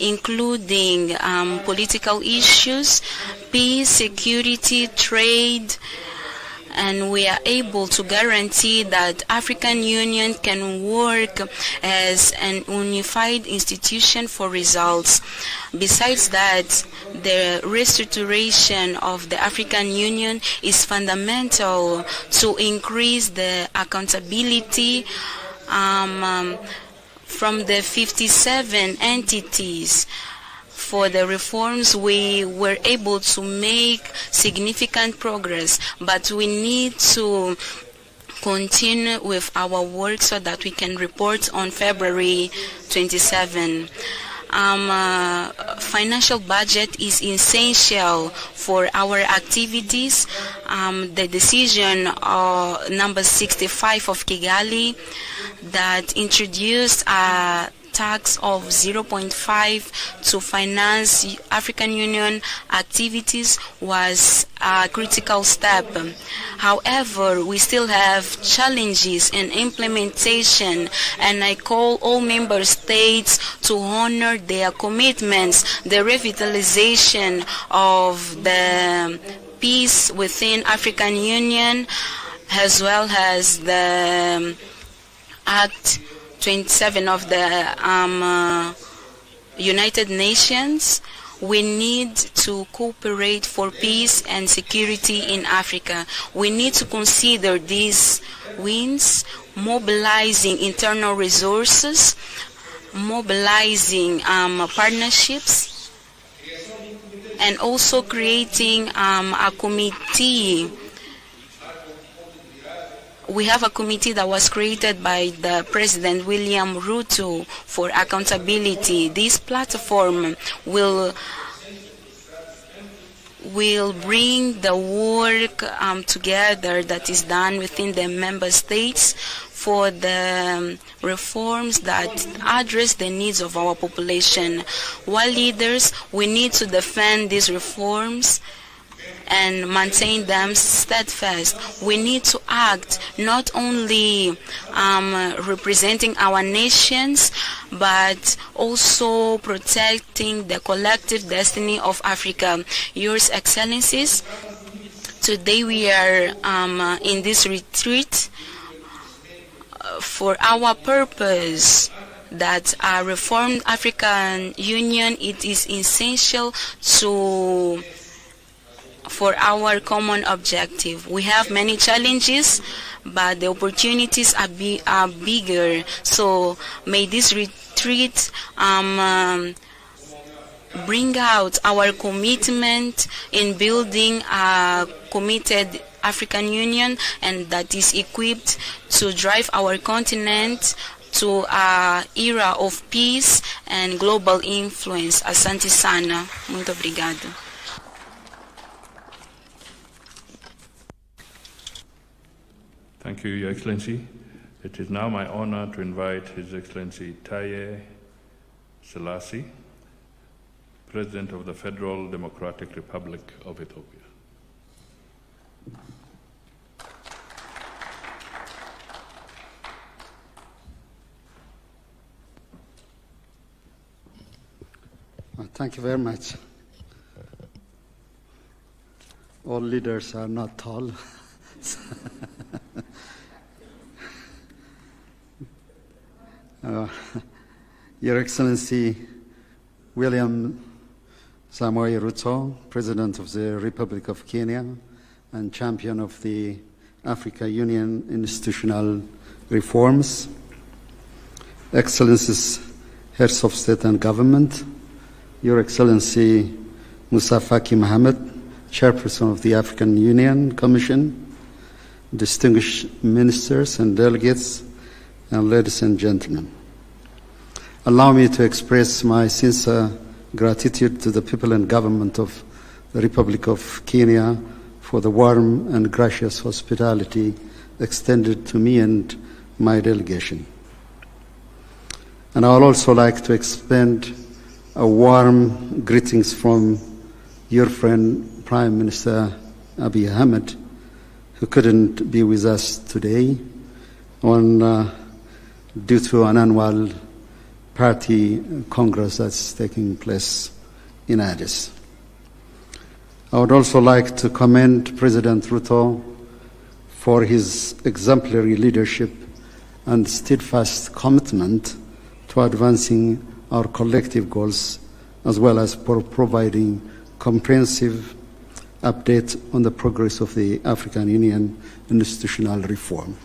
I: including political issues, peace, security, trade, and we are able to guarantee that African Union can work as an unified institution for results. Besides that, the restructuration of the African Union is fundamental to increase the accountability from the 57 entities. For the reforms, we were able to make significant progress, but we need to continue with our work so that we can report on February 27. Financial budget is essential for our activities. The decision number 65 of Kigali that introduced a tax of 0.5 to finance African Union activities was a critical step. However, we still have challenges in implementation, and I call all member states to honor their commitments, the revitalization of the peace within African Union, as well as the Act 27 of the United Nations. We need to cooperate for peace and security in Africa. We need to consider these wins, mobilizing internal resources, mobilizing partnerships, and also creating a committee. We have a committee that was created by the President William Ruto for accountability. This platform will bring the work together that is done within the member states for the reforms that address the needs of our population. While leaders, we need to defend these reforms and maintain them steadfast. We need to act not only representing our nations, but also protecting the collective destiny of Africa. Yours Excellencies, today we are in this retreat for our purpose, that a reformed African Union, it is essential for our common objective. We have many challenges, but the opportunities are bigger. So may this retreat bring out our commitment in building a committed African Union, and that is equipped to drive our continent to an era of peace and global influence. Asante sana. Muito obrigado.
B: Thank you, Your Excellency. It is now my honor to invite His Excellency Taye Selassie, President of the Federal Democratic Republic of Ethiopia.
G: Thank you very much. All leaders are not tall. Your Excellency William Samoei Ruto, President of the Republic of Kenya and champion of the Africa Union institutional reforms, Excellencies, Heads of State and Government, Your Excellency Musa Faki Mohammed, Chairperson of the African Union Commission, distinguished ministers and delegates, and ladies and gentlemen. Allow me to express my sincere gratitude to the people and government of the Republic of Kenya for the warm and gracious hospitality extended to me and my delegation. And I would also like to extend a warm greetings from your friend, Prime Minister Abiy Ahmed, who couldn't be with us today due to an annual party congress that's taking place in Addis. I would also like to commend President Ruto for his exemplary leadership and steadfast commitment to advancing our collective goals, as well as for providing comprehensive update on the progress of the African Union institutional reform.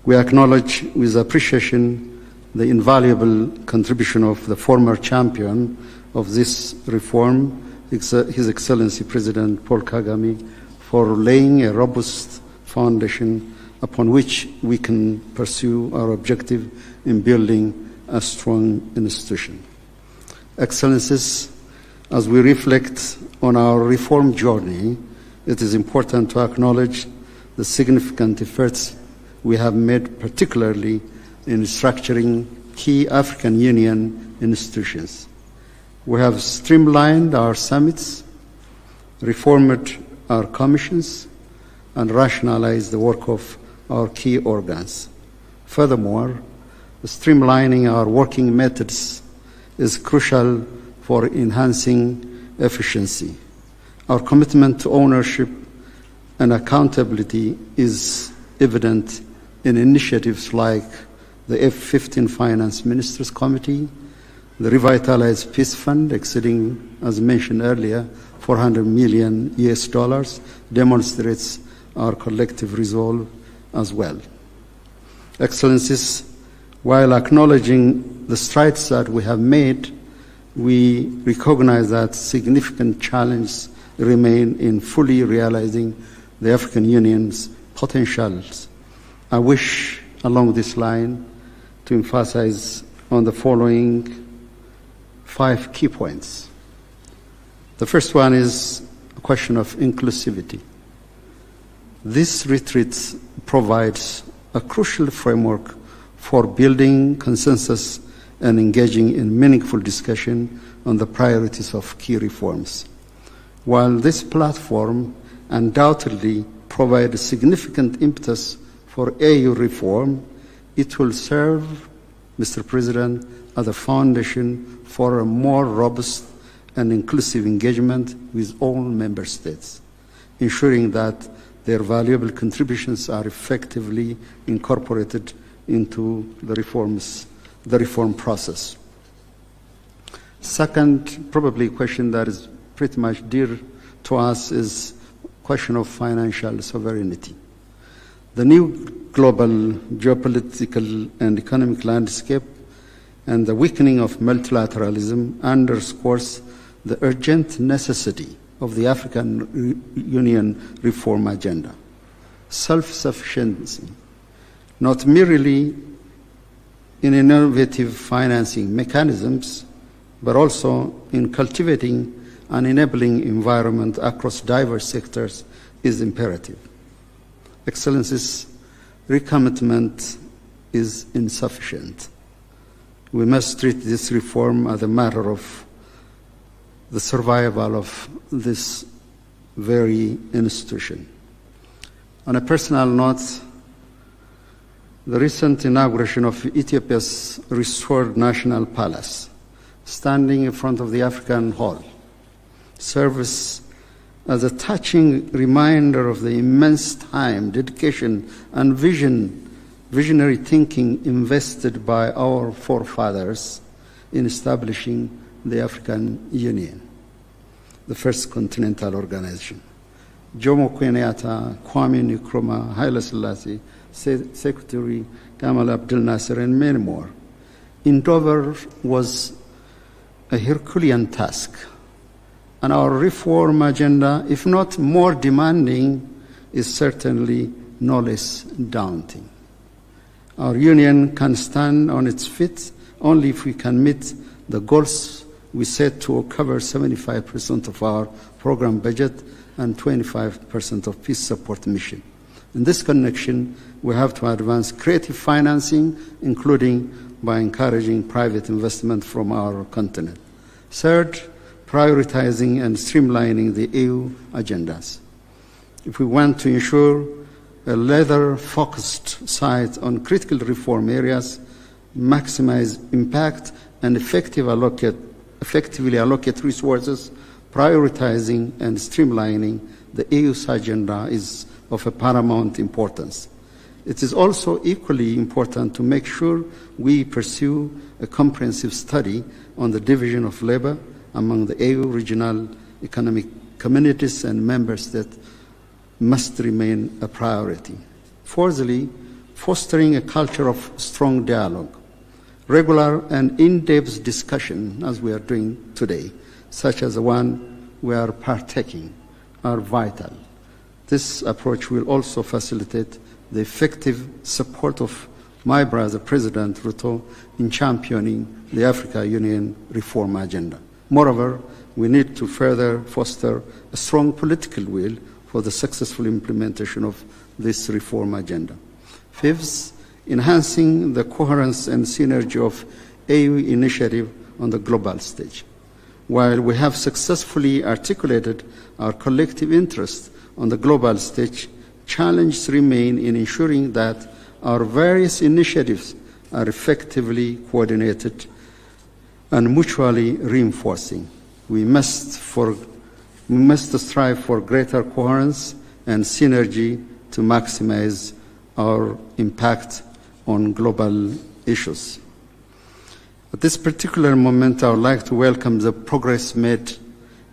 G: We acknowledge with appreciation the invaluable contribution of the former champion of this reform, His Excellency President Paul Kagame, for laying a robust foundation upon which we can pursue our objective in building a strong institution. Excellencies, as we reflect on our reform journey, it is important to acknowledge the significant efforts we have made, particularly in structuring key African Union institutions. We have streamlined our summits, reformed our commissions, and rationalized the work of our key organs. Furthermore, streamlining our working methods is crucial for enhancing efficiency. Our commitment to ownership and accountability is evident in initiatives like the F-15 Finance Ministers Committee, the revitalized peace fund exceeding, as mentioned earlier, $400 million demonstrates our collective resolve as well. Excellencies, while acknowledging the strides that we have made, we recognize that significant challenges remain in fully realizing the African Union's potentials. I wish, along this line, to emphasize on the following 5 key points. The first one is a question of inclusivity. This retreat provides a crucial framework for building consensus and engaging in meaningful discussion on the priorities of key reforms. While this platform undoubtedly provides significant impetus for AU reform, it will serve, Mr. President, as a foundation for a more robust and inclusive engagement with all member states, ensuring that their valuable contributions are effectively incorporated into the reform process. Second, probably a question that is pretty much dear to us is question of financial sovereignty. The new global geopolitical and economic landscape and the weakening of multilateralism underscores the urgent necessity of the African Union reform agenda. Self-sufficiency, not merely in innovative financing mechanisms, but also in cultivating an enabling environment across diverse sectors is imperative. Excellencies, recommitment is insufficient. We must treat this reform as a matter of the survival of this very institution. On a personal note, the recent inauguration of Ethiopia's restored national palace, standing in front of the African Hall, serves as a touching reminder of the immense time, dedication, and visionary thinking invested by our forefathers in establishing the African Union, the first continental organization. Jomo Kenyatta, Kwame Nkrumah, Haile Selassie, Secretary Gamal Abdel Nasser, and many more. Endeavor was a Herculean task, and our reform agenda, if not more demanding, is certainly no less daunting. Our union can stand on its feet only if we can meet the goals we set to cover 75% of our program budget and 25% of peace support mission. In this connection, we have to advance creative financing, including by encouraging private investment from our continent. Third, prioritizing and streamlining the EU agendas. If we want to ensure a laser-focused sight on critical reform areas, maximize impact, and effectively allocate resources, prioritizing and streamlining the EU's agenda is of a paramount importance. It is also equally important to make sure we pursue a comprehensive study on the division of labor among the EU regional economic communities and member states must remain a priority. Fourthly, fostering a culture of strong dialogue. Regular and in-depth discussion, as we are doing today, such as the one we are partaking, are vital. This approach will also facilitate the effective support of my brother, President Ruto, in championing the African Union reform agenda. Moreover, we need to further foster a strong political will for the successful implementation of this reform agenda. Fifth, enhancing the coherence and synergy of AU initiative on the global stage. While we have successfully articulated our collective interest on the global stage, challenges remain in ensuring that our various initiatives are effectively coordinated and mutually reinforcing. We must strive for greater coherence and synergy to maximize our impact on global issues. At this particular moment, I would like to welcome the progress made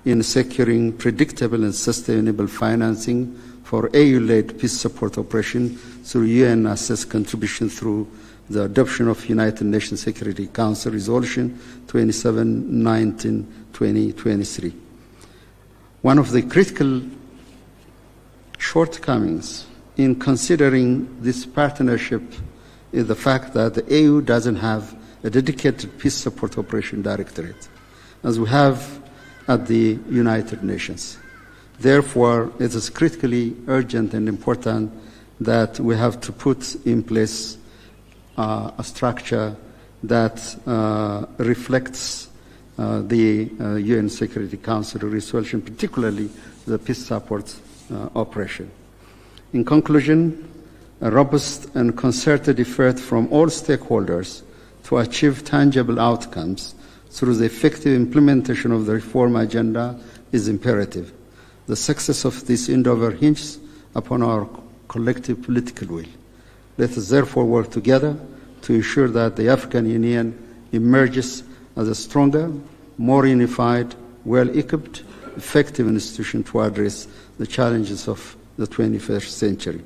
G: in securing predictable and sustainable financing for AU-led peace support operation through UN-assessed contribution through the adoption of United Nations Security Council Resolution 2719/2023. One of the critical shortcomings in considering this partnership is the fact that the AU doesn't have a dedicated peace support operation directorate, as we have at the United Nations. Therefore, it is critically urgent and important that we have to put in place a structure that reflects the UN Security Council resolution, particularly the peace support operation. In conclusion, a robust and concerted effort from all stakeholders to achieve tangible outcomes through the effective implementation of the reform agenda is imperative. The success of this endeavor hinges upon our collective political will. Let us therefore work together to ensure that the African Union emerges as a stronger, more unified, well-equipped, effective institution to address the challenges of the 21st century.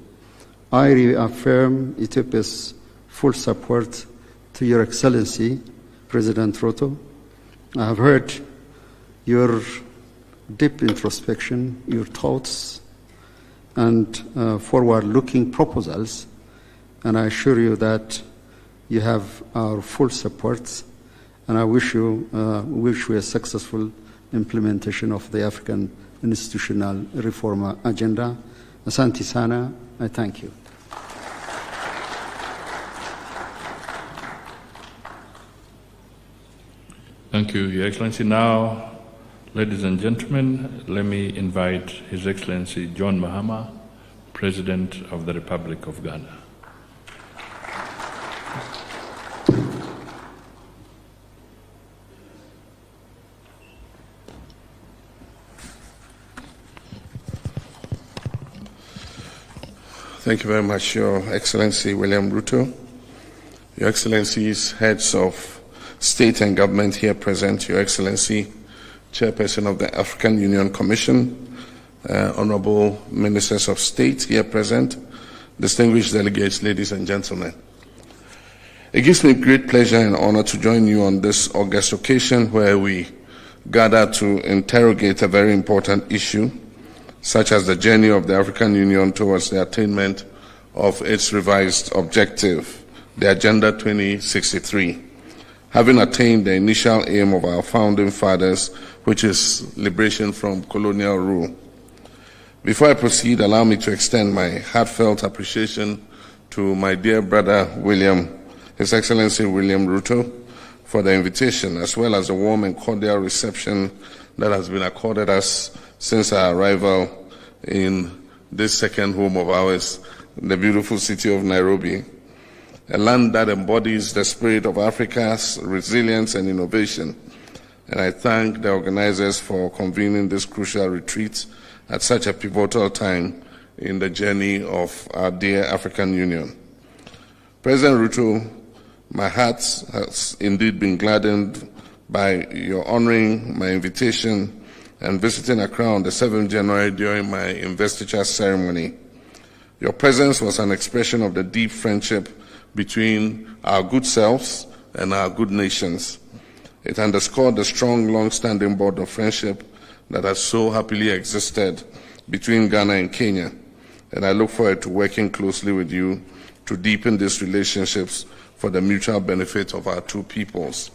G: I reaffirm Ethiopia's full support to Your Excellency, President Ruto. I have heard your deep introspection, your thoughts, and forward-looking proposals, and I assure you that you have our full support, and I wish you a successful implementation of the African institutional reform agenda. Asante sana, I thank you.
B: Thank you, Your Excellency. Now, ladies and gentlemen, let me invite His Excellency John Mahama, President of the Republic of Ghana.
J: Thank you very much, Your Excellency William Ruto, Your Excellencies, heads of state and government here present, Your Excellency, Chairperson of the African Union Commission, Honorable Ministers of State here present, distinguished delegates, ladies and gentlemen. It gives me great pleasure and honor to join you on this august occasion where we gather to interrogate a very important issue, such as the journey of the African Union towards the attainment of its revised objective, the Agenda 2063, having attained the initial aim of our founding fathers, which is liberation from colonial rule. Before I proceed, allow me to extend my heartfelt appreciation to my dear brother His Excellency William Ruto, for the invitation, as well as the warm and cordial reception that has been accorded us since our arrival in this second home of ours, the beautiful city of Nairobi, a land that embodies the spirit of Africa's resilience and innovation. And I thank the organizers for convening this crucial retreat at such a pivotal time in the journey of our dear African Union. President Ruto, my heart has indeed been gladdened by your honoring my invitation and visiting Accra on the 7th January during my investiture ceremony. Your presence was an expression of the deep friendship between our good selves and our good nations. It underscored the strong, long-standing bond of friendship that has so happily existed between Ghana and Kenya, and I look forward to working closely with you to deepen these relationships for the mutual benefit of our two peoples.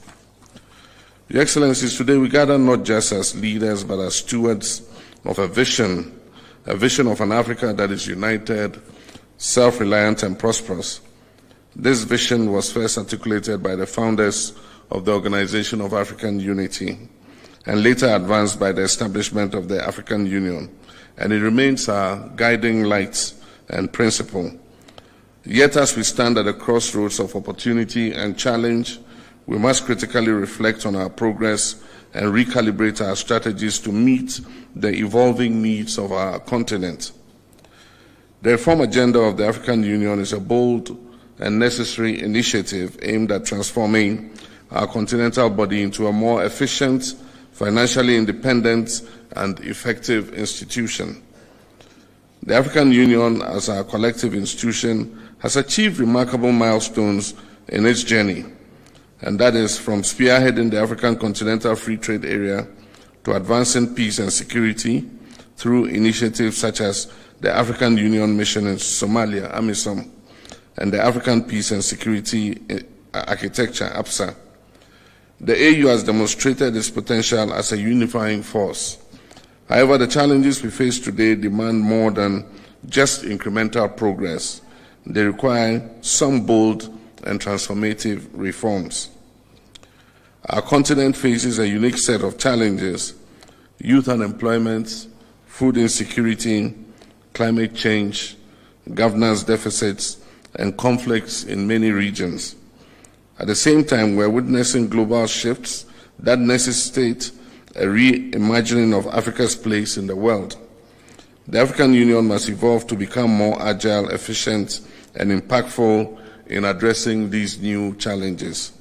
J: Your Excellencies, today we gather not just as leaders, but as stewards of a vision of an Africa that is united, self-reliant, and prosperous. This vision was first articulated by the founders of the Organization of African Unity, and later advanced by the establishment of the African Union, and it remains our guiding light and principle. Yet as we stand at the crossroads of opportunity and challenge, we must critically reflect on our progress and recalibrate our strategies to meet the evolving needs of our continent. The reform agenda of the African Union is a bold and necessary initiative aimed at transforming our continental body into a more efficient, financially independent, and effective institution. The African Union, as our collective institution, has achieved remarkable milestones in its journey, and that is from spearheading the African Continental Free Trade Area to advancing peace and security through initiatives such as the African Union Mission in Somalia, AMISOM, and the African Peace and Security Architecture, APSA. The AU has demonstrated its potential as a unifying force. However, the challenges we face today demand more than just incremental progress. They require some bold and transformative reforms. Our continent faces a unique set of challenges: youth unemployment, food insecurity, climate change, governance deficits, and conflicts in many regions. At the same time, we're witnessing global shifts that necessitate a reimagining of Africa's place in the world. The African Union must evolve to become more agile, efficient, and impactful in addressing these new challenges.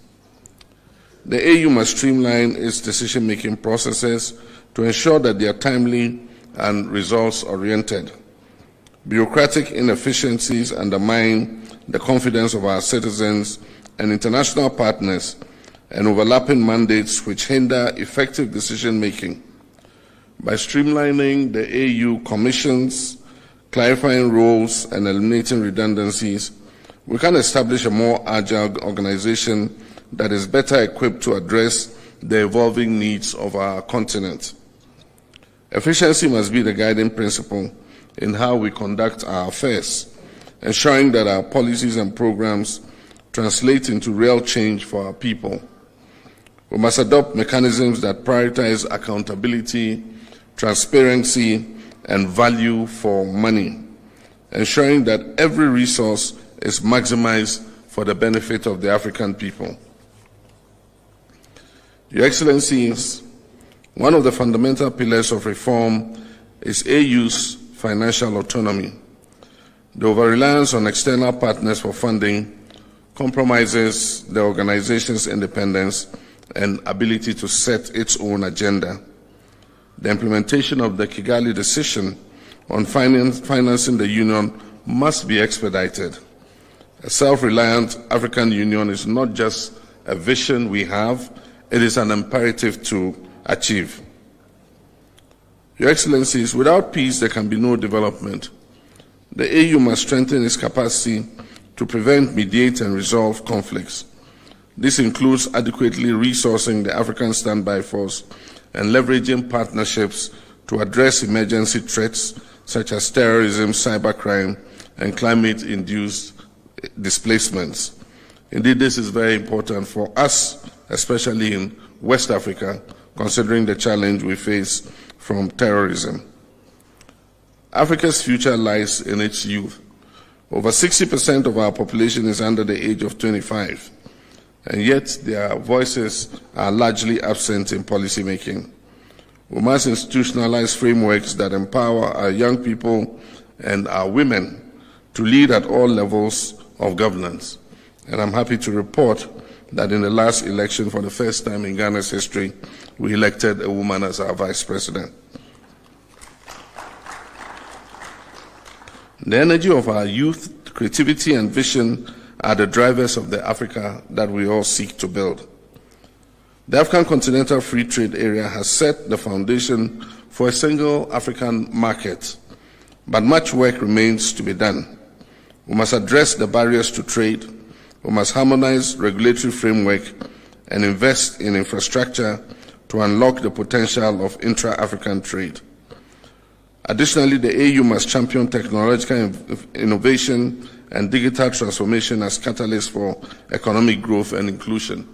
J: The AU must streamline its decision-making processes to ensure that they are timely and results-oriented. Bureaucratic inefficiencies undermine the confidence of our citizens and international partners, and overlapping mandates which hinder effective decision-making. By streamlining the AU commissions, clarifying roles, and eliminating redundancies, we can establish a more agile organization that is better equipped to address the evolving needs of our continent. Efficiency must be the guiding principle in how we conduct our affairs, ensuring that our policies and programs translate into real change for our people. We must adopt mechanisms that prioritize accountability, transparency, and value for money, ensuring that every resource is maximized for the benefit of the African people. Your Excellencies, one of the fundamental pillars of reform is AU's financial autonomy. The over-reliance on external partners for funding compromises the organization's independence and ability to set its own agenda. The implementation of the Kigali decision on financing the Union must be expedited. A self-reliant African Union is not just a vision we have, it is an imperative to achieve. Your Excellencies, without peace there can be no development. The AU must strengthen its capacity to prevent, mediate, and resolve conflicts. This includes adequately resourcing the African Standby Force and leveraging partnerships to address emergency threats such as terrorism, cybercrime, and climate-induced displacements. Indeed, this is very important for us, especially in West Africa, considering the challenge we face from terrorism. Africa's future lies in its youth. Over 60% of our population is under the age of 25, and yet their voices are largely absent in policy making. We must institutionalize frameworks that empower our young people and our women to lead at all levels of governance. And I'm happy to report that in the last election, for the first time in Ghana's history, we elected a woman as our vice president. The energy of our youth, creativity, and vision are the drivers of the Africa that we all seek to build. The African Continental Free Trade Area has set the foundation for a single African market, but much work remains to be done. We must address the barriers to trade, we must harmonize regulatory framework, and invest in infrastructure to unlock the potential of intra-African trade. Additionally, the AU must champion technological innovation and digital transformation as catalysts for economic growth and inclusion.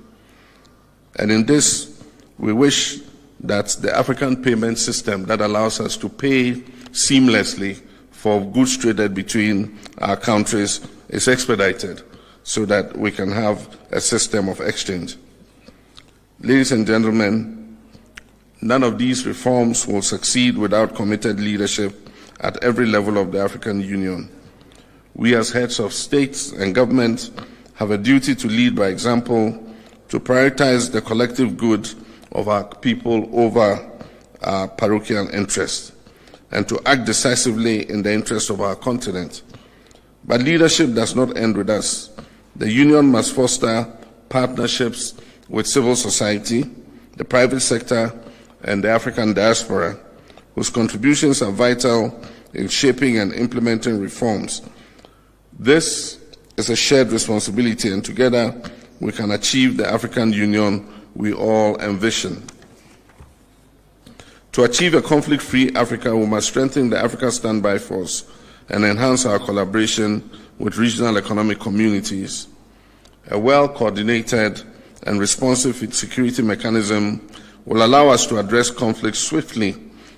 J: And in this, we wish that the African payment system that allows us to pay seamlessly for goods traded between our countries is expedited so that we can have a system of exchange. Ladies and gentlemen, none of these reforms will succeed without committed leadership at every level of the African Union. We as heads of states and governments have a duty to lead by example to prioritize the collective good of our people over our parochial interests, and to act decisively in the interest of our continent. But leadership does not end with us. The Union must foster partnerships with civil society, the private sector, and the African diaspora, whose contributions are vital in shaping and implementing reforms. This is a shared responsibility, and together we can achieve the African Union we all envision. To achieve a conflict-free Africa, we must strengthen the Africa Standby Force and enhance our collaboration with regional economic communities. A well-coordinated and responsive security mechanism will allow us to address conflicts swiftly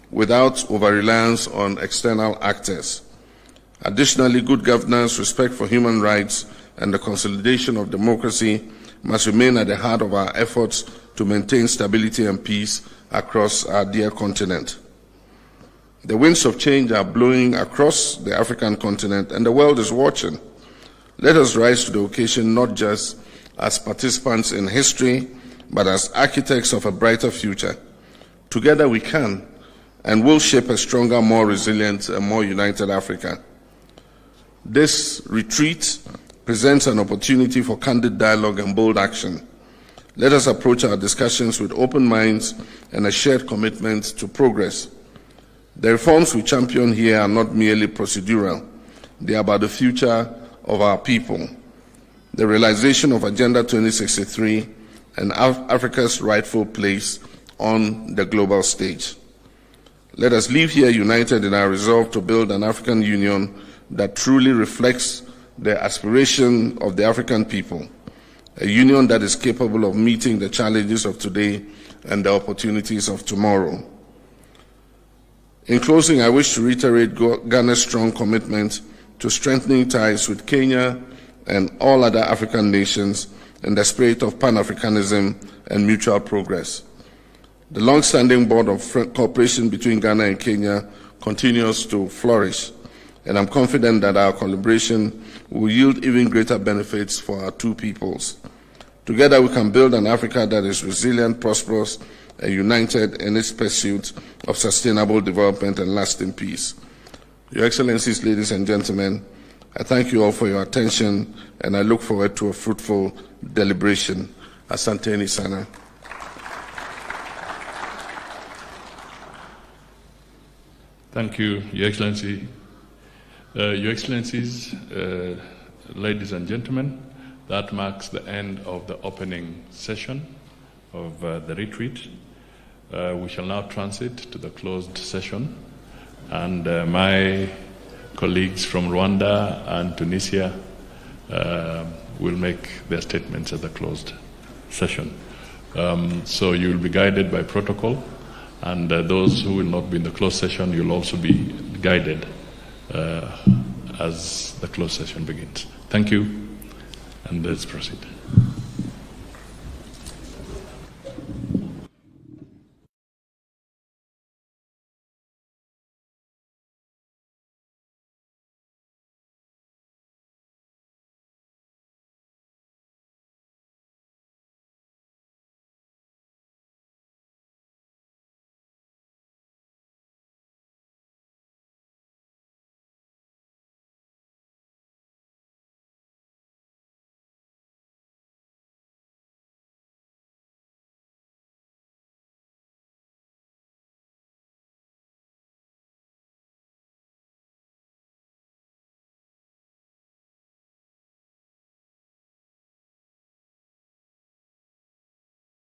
J: without over-reliance on external actors. Additionally, good governance, respect for human rights, and the consolidation of democracy must remain at the heart of our efforts to maintain stability and peace across our dear continent. The winds of change are blowing across the African continent, and the world is watching. Let us rise to the occasion not just as participants in history, but as architects of a brighter future. Together we can and will shape a stronger, more resilient, and more united Africa. This retreat presents an opportunity for candid dialogue and bold action. Let us approach our discussions with open minds and a shared commitment to progress. The reforms we champion here are not merely procedural. They are about the future of our people, the realization of Agenda 2063, and Africa's rightful place on the global stage. Let us leave here united in our resolve to build an African Union that truly reflects the aspiration of the African people, a union that is capable of meeting the challenges of today and the opportunities of tomorrow. In closing, I wish to reiterate Ghana's strong commitment to strengthening ties with Kenya and all other African nations in the spirit of Pan-Africanism and mutual progress. The long-standing bond of cooperation between Ghana and Kenya continues to flourish, and I'm confident that our collaboration will yield even greater benefits for our two peoples. Together we can build an Africa that is resilient, prosperous, and united in its pursuit of sustainable development and lasting peace. Your Excellencies, ladies and gentlemen, I thank you all for your attention, and I look forward to a fruitful deliberation. Asanteni sana.
B: Thank you, Your Excellency. Your Excellencies, ladies and gentlemen, that marks the end of the opening session of the retreat. We shall now transit to the closed session, and my colleagues from Rwanda and Tunisia will make their statements at the closed session. So you will be guided by protocol, and those who will not be in the closed session, you'll also be guided as the closed session begins. Thank you, and let's proceed.